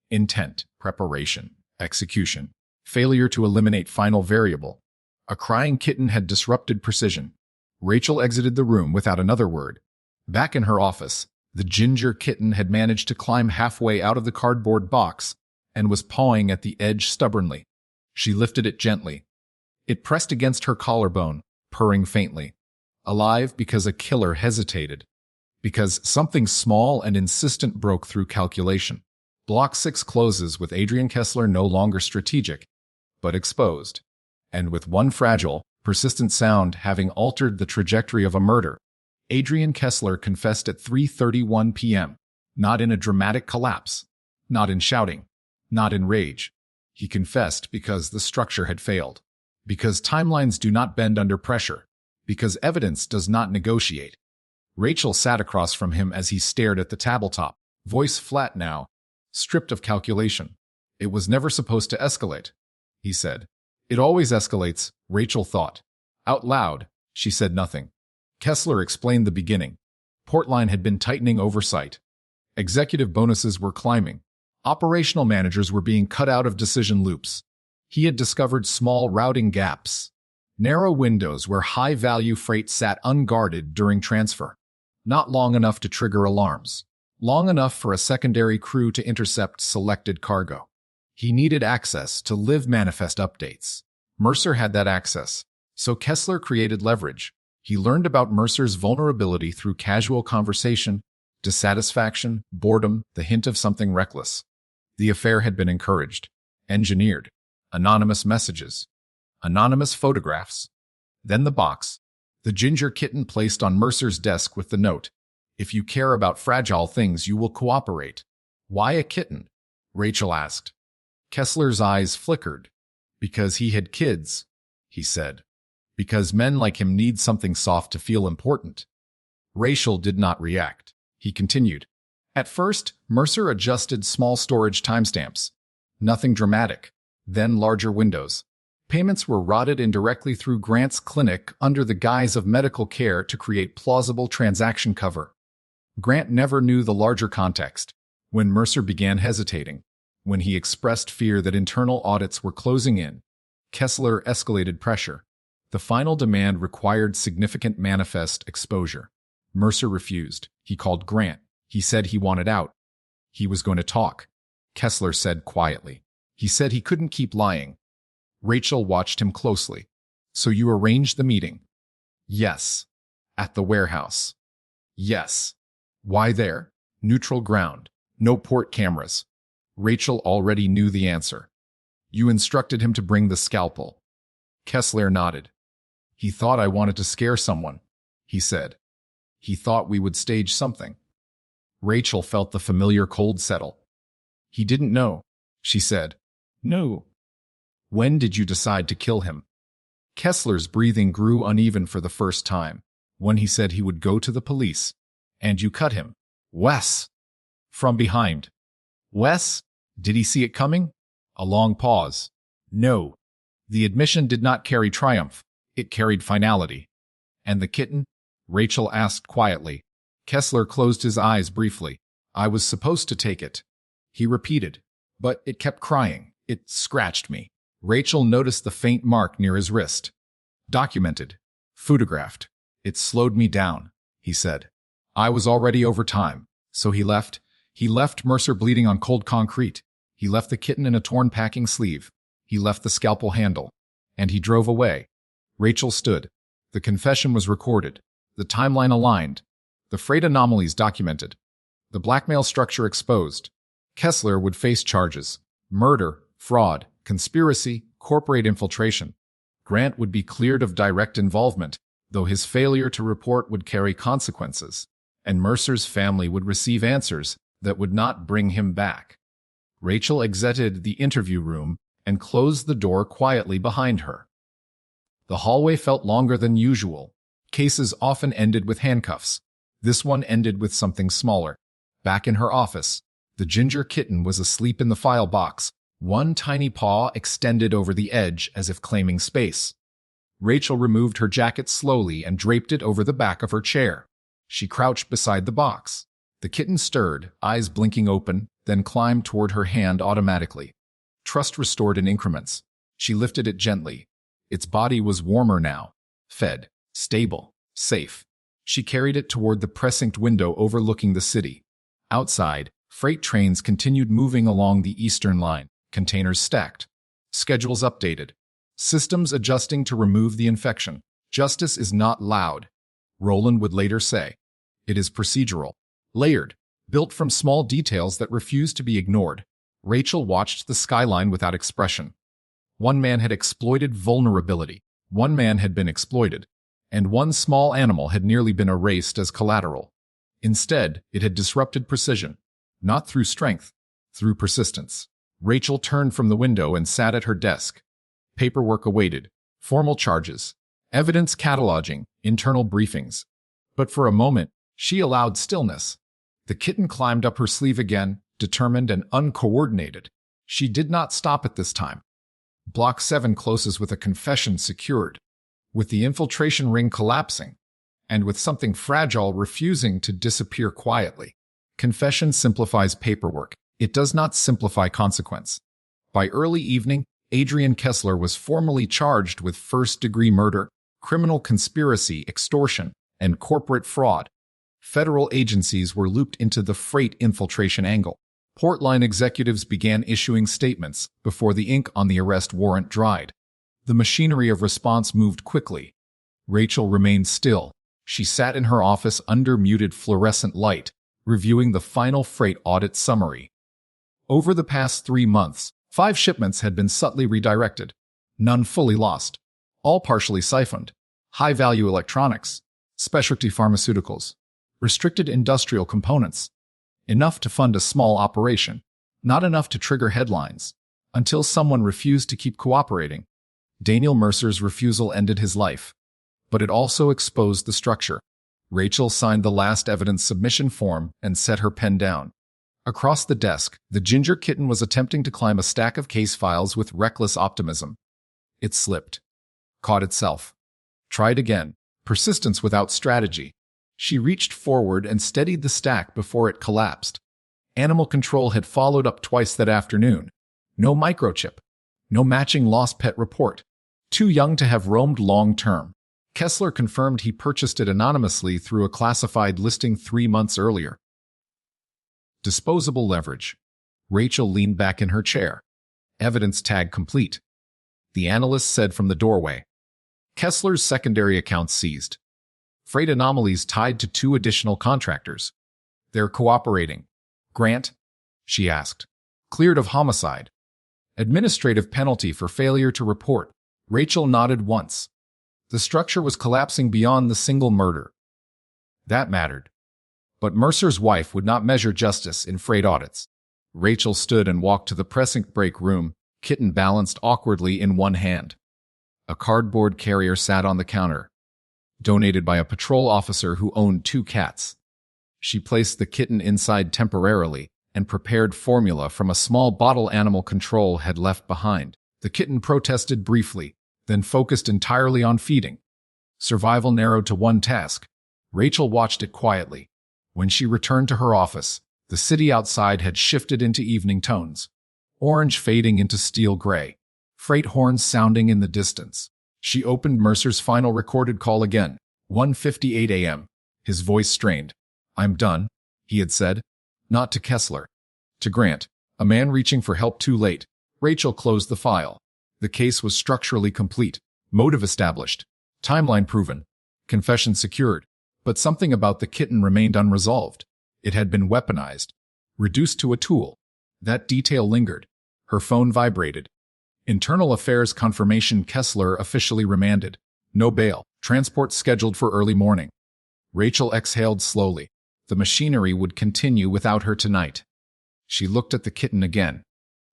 Intent, preparation, execution. Failure to eliminate final variable. A crying kitten had disrupted precision. Rachel exited the room without another word. Back in her office, the ginger kitten had managed to climb halfway out of the cardboard box and was pawing at the edge stubbornly. She lifted it gently. It pressed against her collarbone, purring faintly. Alive because a killer hesitated. Because something small and insistent broke through calculation. Block 6 closes with Adrian Kessler no longer strategic, but exposed. And with one fragile, persistent sound having altered the trajectory of a murder, Adrian Kessler confessed at 3:31 p.m., not in a dramatic collapse, not in shouting, not in rage. He confessed because the structure had failed, because timelines do not bend under pressure, because evidence does not negotiate. Rachel sat across from him as he stared at the tabletop, voice flat now, stripped of calculation. It was never supposed to escalate, he said. It always escalates, Rachel thought. Out loud, she said nothing. Kessler explained the beginning. Portline had been tightening oversight. Executive bonuses were climbing. Operational managers were being cut out of decision loops. He had discovered small routing gaps, narrow windows where high-value freight sat unguarded during transfer. Not long enough to trigger alarms. Long enough for a secondary crew to intercept selected cargo. He needed access to live manifest updates. Mercer had that access, so Kessler created leverage. He learned about Mercer's vulnerability through casual conversation, dissatisfaction, boredom, the hint of something reckless. The affair had been encouraged, engineered. Anonymous messages. Anonymous photographs. Then the box. The ginger kitten placed on Mercer's desk with the note. If you care about fragile things, you will cooperate. Why a kitten? Rachel asked. Kessler's eyes flickered. Because he had kids, he said. Because men like him need something soft to feel important. Rachel did not react. He continued. At first, Mercer adjusted small storage timestamps. Nothing dramatic. Then larger windows. Payments were routed indirectly through Grant's clinic under the guise of medical care to create plausible transaction cover. Grant never knew the larger context. When Mercer began hesitating, when he expressed fear that internal audits were closing in, Kessler escalated pressure. The final demand required significant manifest exposure. Mercer refused. He called Grant. He said he wanted out. He was going to talk. Kessler said quietly. He said he couldn't keep lying. Rachel watched him closely. So you arranged the meeting? Yes. At the warehouse? Yes. Why there? Neutral ground. No port cameras. Rachel already knew the answer. You instructed him to bring the scalpel. Kessler nodded. He thought I wanted to scare someone, he said. He thought we would stage something. Rachel felt the familiar cold settle. He didn't know, she said. No. When did you decide to kill him? Kessler's breathing grew uneven for the first time, when he said he would go to the police. And you cut him. Wes. From behind. Wes? Did he see it coming? A long pause. No. The admission did not carry triumph. It carried finality. And the kitten? Rachel asked quietly. Kessler closed his eyes briefly. I was supposed to take it. He repeated. But it kept crying. It scratched me. Rachel noticed the faint mark near his wrist. Documented. Photographed. It slowed me down, he said. I was already over time. So he left. He left Mercer bleeding on cold concrete. He left the kitten in a torn packing sleeve. He left the scalpel handle. And he drove away. Rachel stood. The confession was recorded. The timeline aligned. The freight anomalies documented. The blackmail structure exposed. Kessler would face charges. Murder, fraud, conspiracy, corporate infiltration. Grant would be cleared of direct involvement, though his failure to report would carry consequences, and Mercer's family would receive answers that would not bring him back. Rachel exited the interview room and closed the door quietly behind her. The hallway felt longer than usual. Cases often ended with handcuffs. This one ended with something smaller. Back in her office, the ginger kitten was asleep in the file box, one tiny paw extended over the edge as if claiming space. Rachel removed her jacket slowly and draped it over the back of her chair. She crouched beside the box. The kitten stirred, eyes blinking open, then climbed toward her hand automatically. Trust restored in increments. She lifted it gently. Its body was warmer now. Fed. Stable. Safe. She carried it toward the precinct window overlooking the city. Outside, freight trains continued moving along the eastern line, containers stacked. Schedules updated. Systems adjusting to remove the infection. Justice is not loud, Roland would later say. It is procedural. Layered. Built from small details that refuse to be ignored. Rachel watched the skyline without expression. One man had exploited vulnerability. One man had been exploited. And one small animal had nearly been erased as collateral. Instead, it had disrupted precision. Not through strength, through persistence. Rachel turned from the window and sat at her desk. Paperwork awaited. Formal charges. Evidence cataloging. Internal briefings. But for a moment, She allowed stillness. The kitten climbed up her sleeve again, determined and uncoordinated. She did not stop at this time. Block 7 closes with a confession secured, with the infiltration ring collapsing, and with something fragile refusing to disappear quietly. Confession simplifies paperwork. It does not simplify consequence. By early evening, Adrian Kessler was formally charged with first-degree murder, criminal conspiracy, extortion, and corporate fraud. Federal agencies were looped into the freight infiltration angle. Portline executives began issuing statements before the ink on the arrest warrant dried. The machinery of response moved quickly. Rachel remained still. She sat in her office under muted fluorescent light, reviewing the final freight audit summary. Over the past 3 months, 5 shipments had been subtly redirected. None fully lost. All partially siphoned. High-value electronics, specialty pharmaceuticals, restricted industrial components. Enough to fund a small operation, not enough to trigger headlines, until someone refused to keep cooperating. Daniel Mercer's refusal ended his life, but it also exposed the structure. Rachel signed the last evidence submission form and set her pen down. Across the desk, the ginger kitten was attempting to climb a stack of case files with reckless optimism. It slipped, caught itself, tried again, persistence without strategy. She reached forward and steadied the stack before it collapsed. Animal control had followed up twice that afternoon. No microchip. No matching lost pet report. Too young to have roamed long-term. Kessler confirmed he purchased it anonymously through a classified listing 3 months earlier. Disposable leverage. Rachel leaned back in her chair. Evidence tag complete. The analyst said from the doorway. Kessler's secondary accounts seized. Freight anomalies tied to 2 additional contractors. They're cooperating. Grant? She asked. Cleared of homicide. Administrative penalty for failure to report. Rachel nodded once. The structure was collapsing beyond the single murder. That mattered. But Mercer's wife would not measure justice in freight audits. Rachel stood and walked to the pressing break room, Kitten balanced awkwardly in one hand. A cardboard carrier sat on the counter, donated by a patrol officer who owned 2 cats. She placed the kitten inside temporarily and prepared formula from a small bottle animal control had left behind. The kitten protested briefly, then focused entirely on feeding. Survival narrowed to one task. Rachel watched it quietly. When she returned to her office, the city outside had shifted into evening tones. Orange fading into steel gray. Freight horns sounding in the distance. She opened Mercer's final recorded call again. 1:58 a.m. His voice strained. I'm done, he had said. Not to Kessler. To Grant, a man reaching for help too late. Rachel closed the file. The case was structurally complete. Motive established. Timeline proven. Confession secured. But something about the kitten remained unresolved. It had been weaponized. Reduced to a tool. That detail lingered. Her phone vibrated. Internal Affairs confirmation. Kessler officially remanded. No bail. Transport scheduled for early morning. Rachel exhaled slowly. The machinery would continue without her tonight. She looked at the kitten again.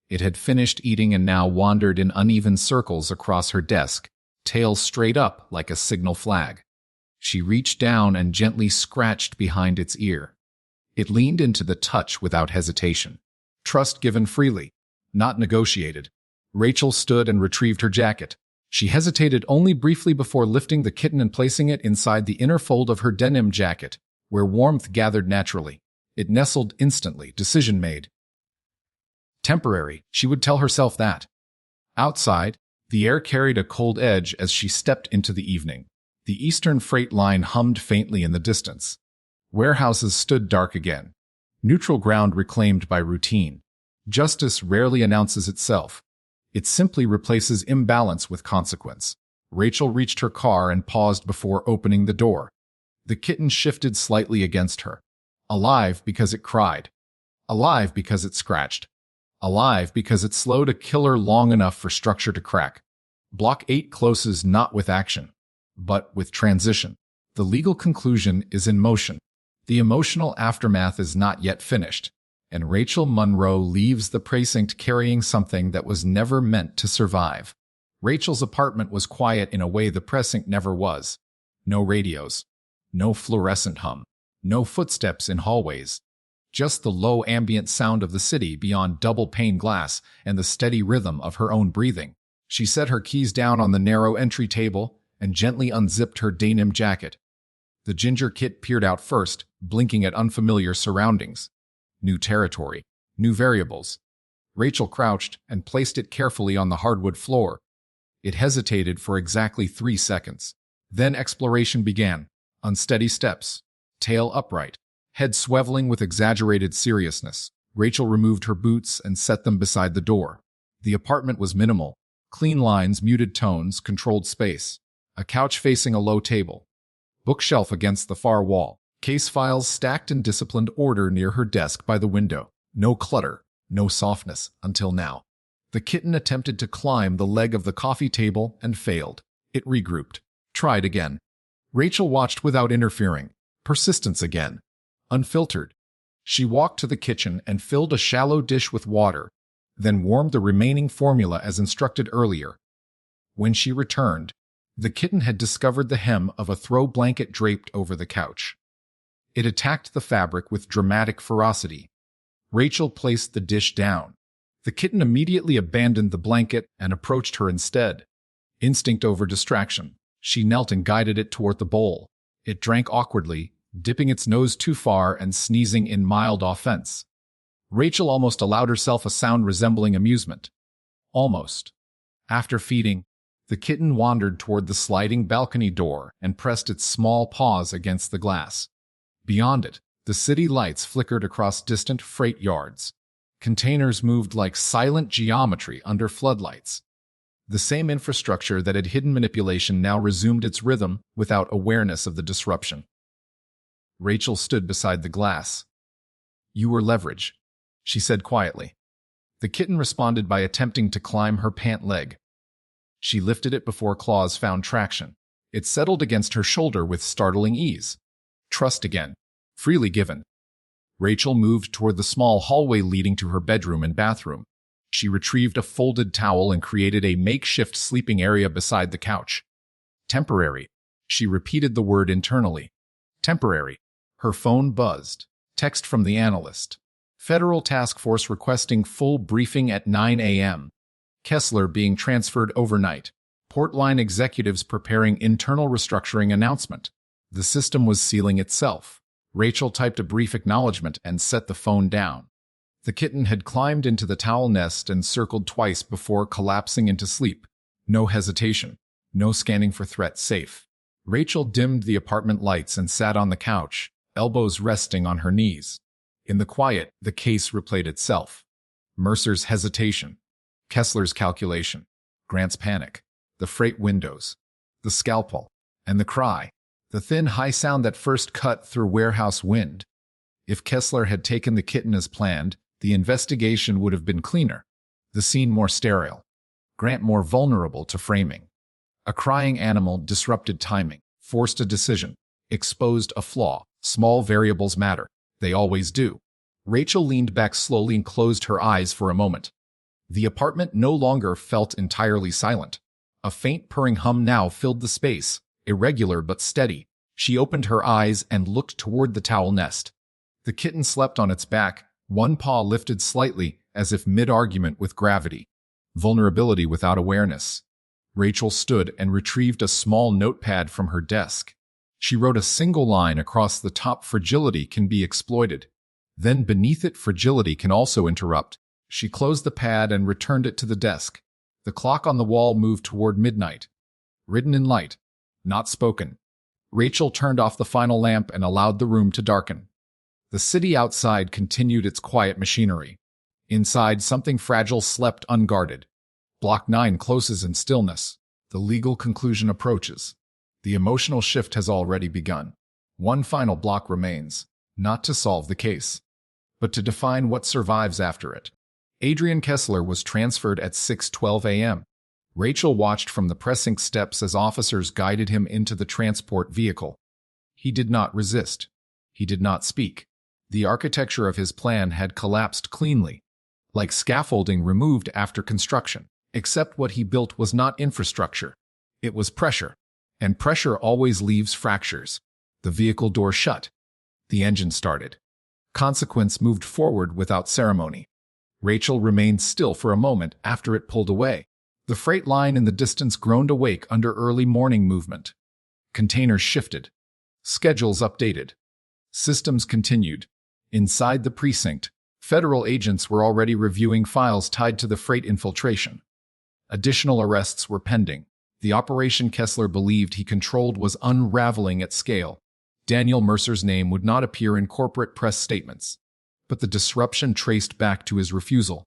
It had finished eating and now wandered in uneven circles across her desk, tail straight up like a signal flag. She reached down and gently scratched behind its ear. It leaned into the touch without hesitation. Trust given freely, not negotiated. Rachel stood and retrieved her jacket. She hesitated only briefly before lifting the kitten and placing it inside the inner fold of her denim jacket, where warmth gathered naturally. It nestled instantly, decision made. Temporary, she would tell herself that. Outside, the air carried a cold edge as she stepped into the evening. The Eastern Freight Line hummed faintly in the distance. Warehouses stood dark again. Neutral ground reclaimed by routine. Justice rarely announces itself. It simply replaces imbalance with consequence. Rachel reached her car and paused before opening the door. The kitten shifted slightly against her. Alive because it cried. Alive because it scratched. Alive because it slowed a killer long enough for structure to crack. Block 8 closes not with action, but with transition. The legal conclusion is in motion. The emotional aftermath is not yet finished, and Rachel Monroe leaves the precinct carrying something that was never meant to survive. Rachel's apartment was quiet in a way the precinct never was. No radios. No fluorescent hum. No footsteps in hallways. Just the low ambient sound of the city beyond double-pane glass and the steady rhythm of her own breathing. She set her keys down on the narrow entry table and gently unzipped her denim jacket. The ginger kit peered out first, blinking at unfamiliar surroundings. New territory, new variables. Rachel crouched and placed it carefully on the hardwood floor. It hesitated for exactly 3 seconds. Then exploration began. Unsteady steps, tail upright, head swiveling with exaggerated seriousness. Rachel removed her boots and set them beside the door. The apartment was minimal. Clean lines, muted tones, controlled space. A couch facing a low table. Bookshelf against the far wall. Case files stacked in disciplined order near her desk by the window. No clutter, no softness, until now. The kitten attempted to climb the leg of the coffee table and failed. It regrouped. Tried again. Rachel watched without interfering. Persistence again. Unfiltered. She walked to the kitchen and filled a shallow dish with water, then warmed the remaining formula as instructed earlier. When she returned, the kitten had discovered the hem of a throw blanket draped over the couch. It attacked the fabric with dramatic ferocity. Rachel placed the dish down. The kitten immediately abandoned the blanket and approached her instead. Instinct over distraction. She knelt and guided it toward the bowl. It drank awkwardly, dipping its nose too far and sneezing in mild offense. Rachel almost allowed herself a sound resembling amusement. Almost. After feeding, the kitten wandered toward the sliding balcony door and pressed its small paws against the glass. Beyond it, the city lights flickered across distant freight yards. Containers moved like silent geometry under floodlights. The same infrastructure that had hidden manipulation now resumed its rhythm without awareness of the disruption. Rachel stood beside the glass. "You were leverage," she said quietly. The kitten responded by attempting to climb her pant leg. She lifted it before claws found traction. It settled against her shoulder with startling ease. Trust again. Freely given. Rachel moved toward the small hallway leading to her bedroom and bathroom. She retrieved a folded towel and created a makeshift sleeping area beside the couch. Temporary. She repeated the word internally. Temporary. Her phone buzzed. Text from the analyst. Federal Task Force requesting full briefing at 9 a.m. Kessler being transferred overnight. Portline executives preparing internal restructuring announcement. The system was sealing itself. Rachel typed a brief acknowledgement and set the phone down. The kitten had climbed into the towel nest and circled twice before collapsing into sleep. No hesitation. No scanning for threat. Safe. Rachel dimmed the apartment lights and sat on the couch, elbows resting on her knees. In the quiet, the case replayed itself. Mercer's hesitation. Kessler's calculation. Grant's panic. The freight windows. The scalpel. And the cry. The thin, high sound that first cut through warehouse wind. If Kessler had taken the kitten as planned, the investigation would have been cleaner. The scene more sterile. Grant more vulnerable to framing. A crying animal disrupted timing, forced a decision, exposed a flaw. Small variables matter. They always do. Rachel leaned back slowly and closed her eyes for a moment. The apartment no longer felt entirely silent. A faint purring hum now filled the space, irregular but steady. She opened her eyes and looked toward the towel nest. The kitten slept on its back, one paw lifted slightly as if mid-argument with gravity. Vulnerability without awareness. Rachel stood and retrieved a small notepad from her desk. She wrote a single line across the top: fragility can be exploited. Then beneath it, fragility can also interrupt. She closed the pad and returned it to the desk. The clock on the wall moved toward midnight. Written in light. Not spoken. Rachel turned off the final lamp and allowed the room to darken. The city outside continued its quiet machinery. Inside, something fragile slept unguarded. Block 9 closes in stillness. The legal conclusion approaches. The emotional shift has already begun. One final block remains, not to solve the case, but to define what survives after it. Adrian Kessler was transferred at 6:12 a.m. Rachel watched from the pressing steps as officers guided him into the transport vehicle. He did not resist. He did not speak. The architecture of his plan had collapsed cleanly, like scaffolding removed after construction. Except what he built was not infrastructure. It was pressure. And pressure always leaves fractures. The vehicle door shut. The engine started. Consequence moved forward without ceremony. Rachel remained still for a moment after it pulled away. The freight line in the distance groaned awake under early morning movement. Containers shifted. Schedules updated. Systems continued. Inside the precinct, federal agents were already reviewing files tied to the freight infiltration. Additional arrests were pending. The operation Kessler believed he controlled was unraveling at scale. Daniel Mercer's name would not appear in corporate press statements, but the disruption traced back to his refusal,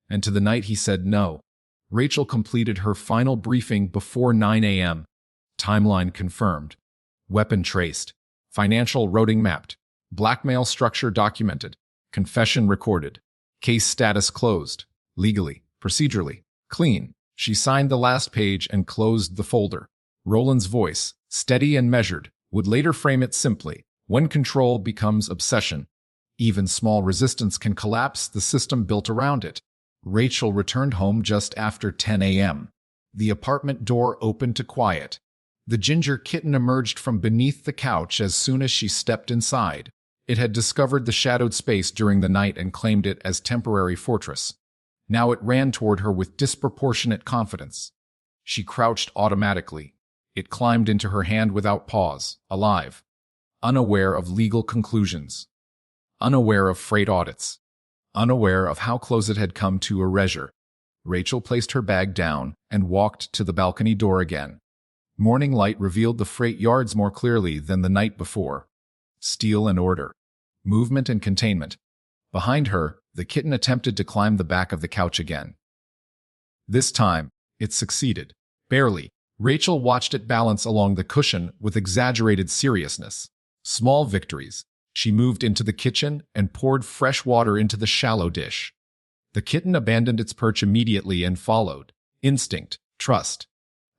and to the night he said no. Rachel completed her final briefing before 9 a.m. Timeline confirmed. Weapon traced. Financial routing mapped. Blackmail structure documented. Confession recorded. Case status closed. Legally, procedurally, clean. She signed the last page and closed the folder. Roland's voice, steady and measured, would later frame it simply. When control becomes obsession, even small resistance can collapse the system built around it. Rachel returned home just after 10 a.m. The apartment door opened to quiet. The ginger kitten emerged from beneath the couch as soon as she stepped inside. It had discovered the shadowed space during the night and claimed it as temporary fortress. Now it ran toward her with disproportionate confidence. She crouched automatically. It climbed into her hand without pause, alive, unaware of legal conclusions, unaware of freight audits, unaware of how close it had come to erasure. Rachel placed her bag down and walked to the balcony door again. Morning light revealed the freight yards more clearly than the night before. Steel and order. Movement and containment. Behind her, the kitten attempted to climb the back of the couch again. This time, it succeeded. Barely. Rachel watched it balance along the cushion with exaggerated seriousness. Small victories. She moved into the kitchen and poured fresh water into the shallow dish. The kitten abandoned its perch immediately and followed. Instinct. Trust.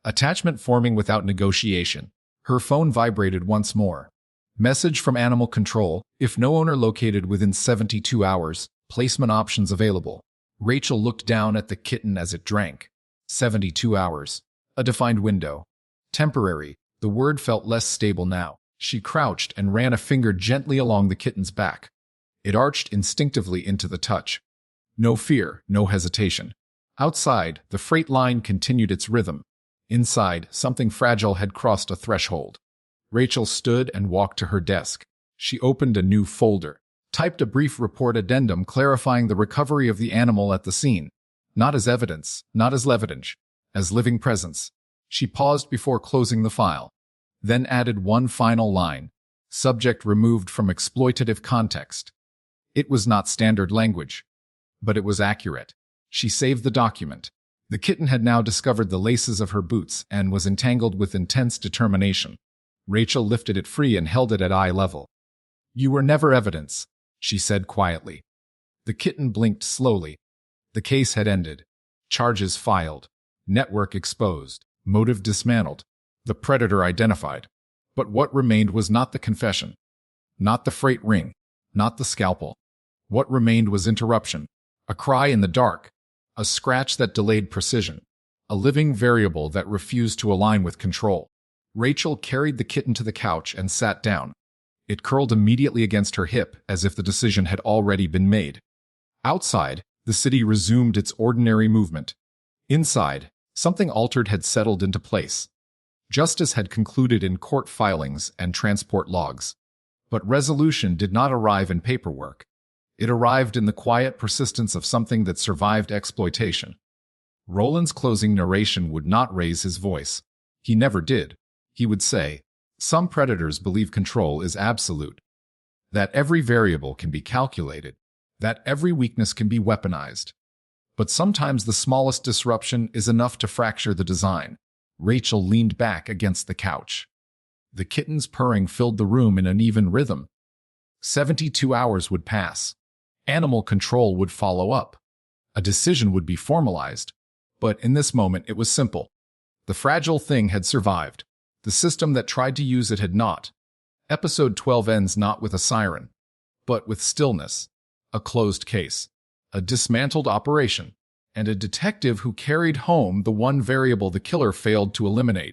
Attachment forming without negotiation. Her phone vibrated once more. Message from Animal Control. If no owner located within 72 hours, placement options available. Rachel looked down at the kitten as it drank. 72 hours. A defined window. Temporary. The word felt less stable now. She crouched and ran a finger gently along the kitten's back. It arched instinctively into the touch. No fear, no hesitation. Outside, the freight line continued its rhythm. Inside, something fragile had crossed a threshold. Rachel stood and walked to her desk. She opened a new folder, typed a brief report addendum clarifying the recovery of the animal at the scene. Not as evidence, not as leverage, as living presence. She paused before closing the file, then added one final line. Subject removed from exploitative context. It was not standard language, but it was accurate. She saved the document. The kitten had now discovered the laces of her boots and was entangled with intense determination. Rachel lifted it free and held it at eye level. "You were never evidence," she said quietly. The kitten blinked slowly. The case had ended. Charges filed. Network exposed. Motive dismantled. The predator identified. But what remained was not the confession. Not the freight ring. Not the scalpel. What remained was interruption. A cry in the dark. A scratch that delayed precision. A living variable that refused to align with control. Rachel carried the kitten to the couch and sat down. It curled immediately against her hip as if the decision had already been made. Outside, the city resumed its ordinary movement. Inside, something altered had settled into place. Justice had concluded in court filings and transport logs. But resolution did not arrive in paperwork. It arrived in the quiet persistence of something that survived exploitation. Roland's closing narration would not raise his voice. He never did. He would say, "Some predators believe control is absolute, that every variable can be calculated, that every weakness can be weaponized. But sometimes the smallest disruption is enough to fracture the design." Rachel leaned back against the couch. The kitten's purring filled the room in an even rhythm. 72 hours would pass. Animal Control would follow up. A decision would be formalized. But in this moment, it was simple. The fragile thing had survived. The system that tried to use it had not. Episode 12 ends not with a siren, but with stillness, a closed case, a dismantled operation, and a detective who carried home the one variable the killer failed to eliminate.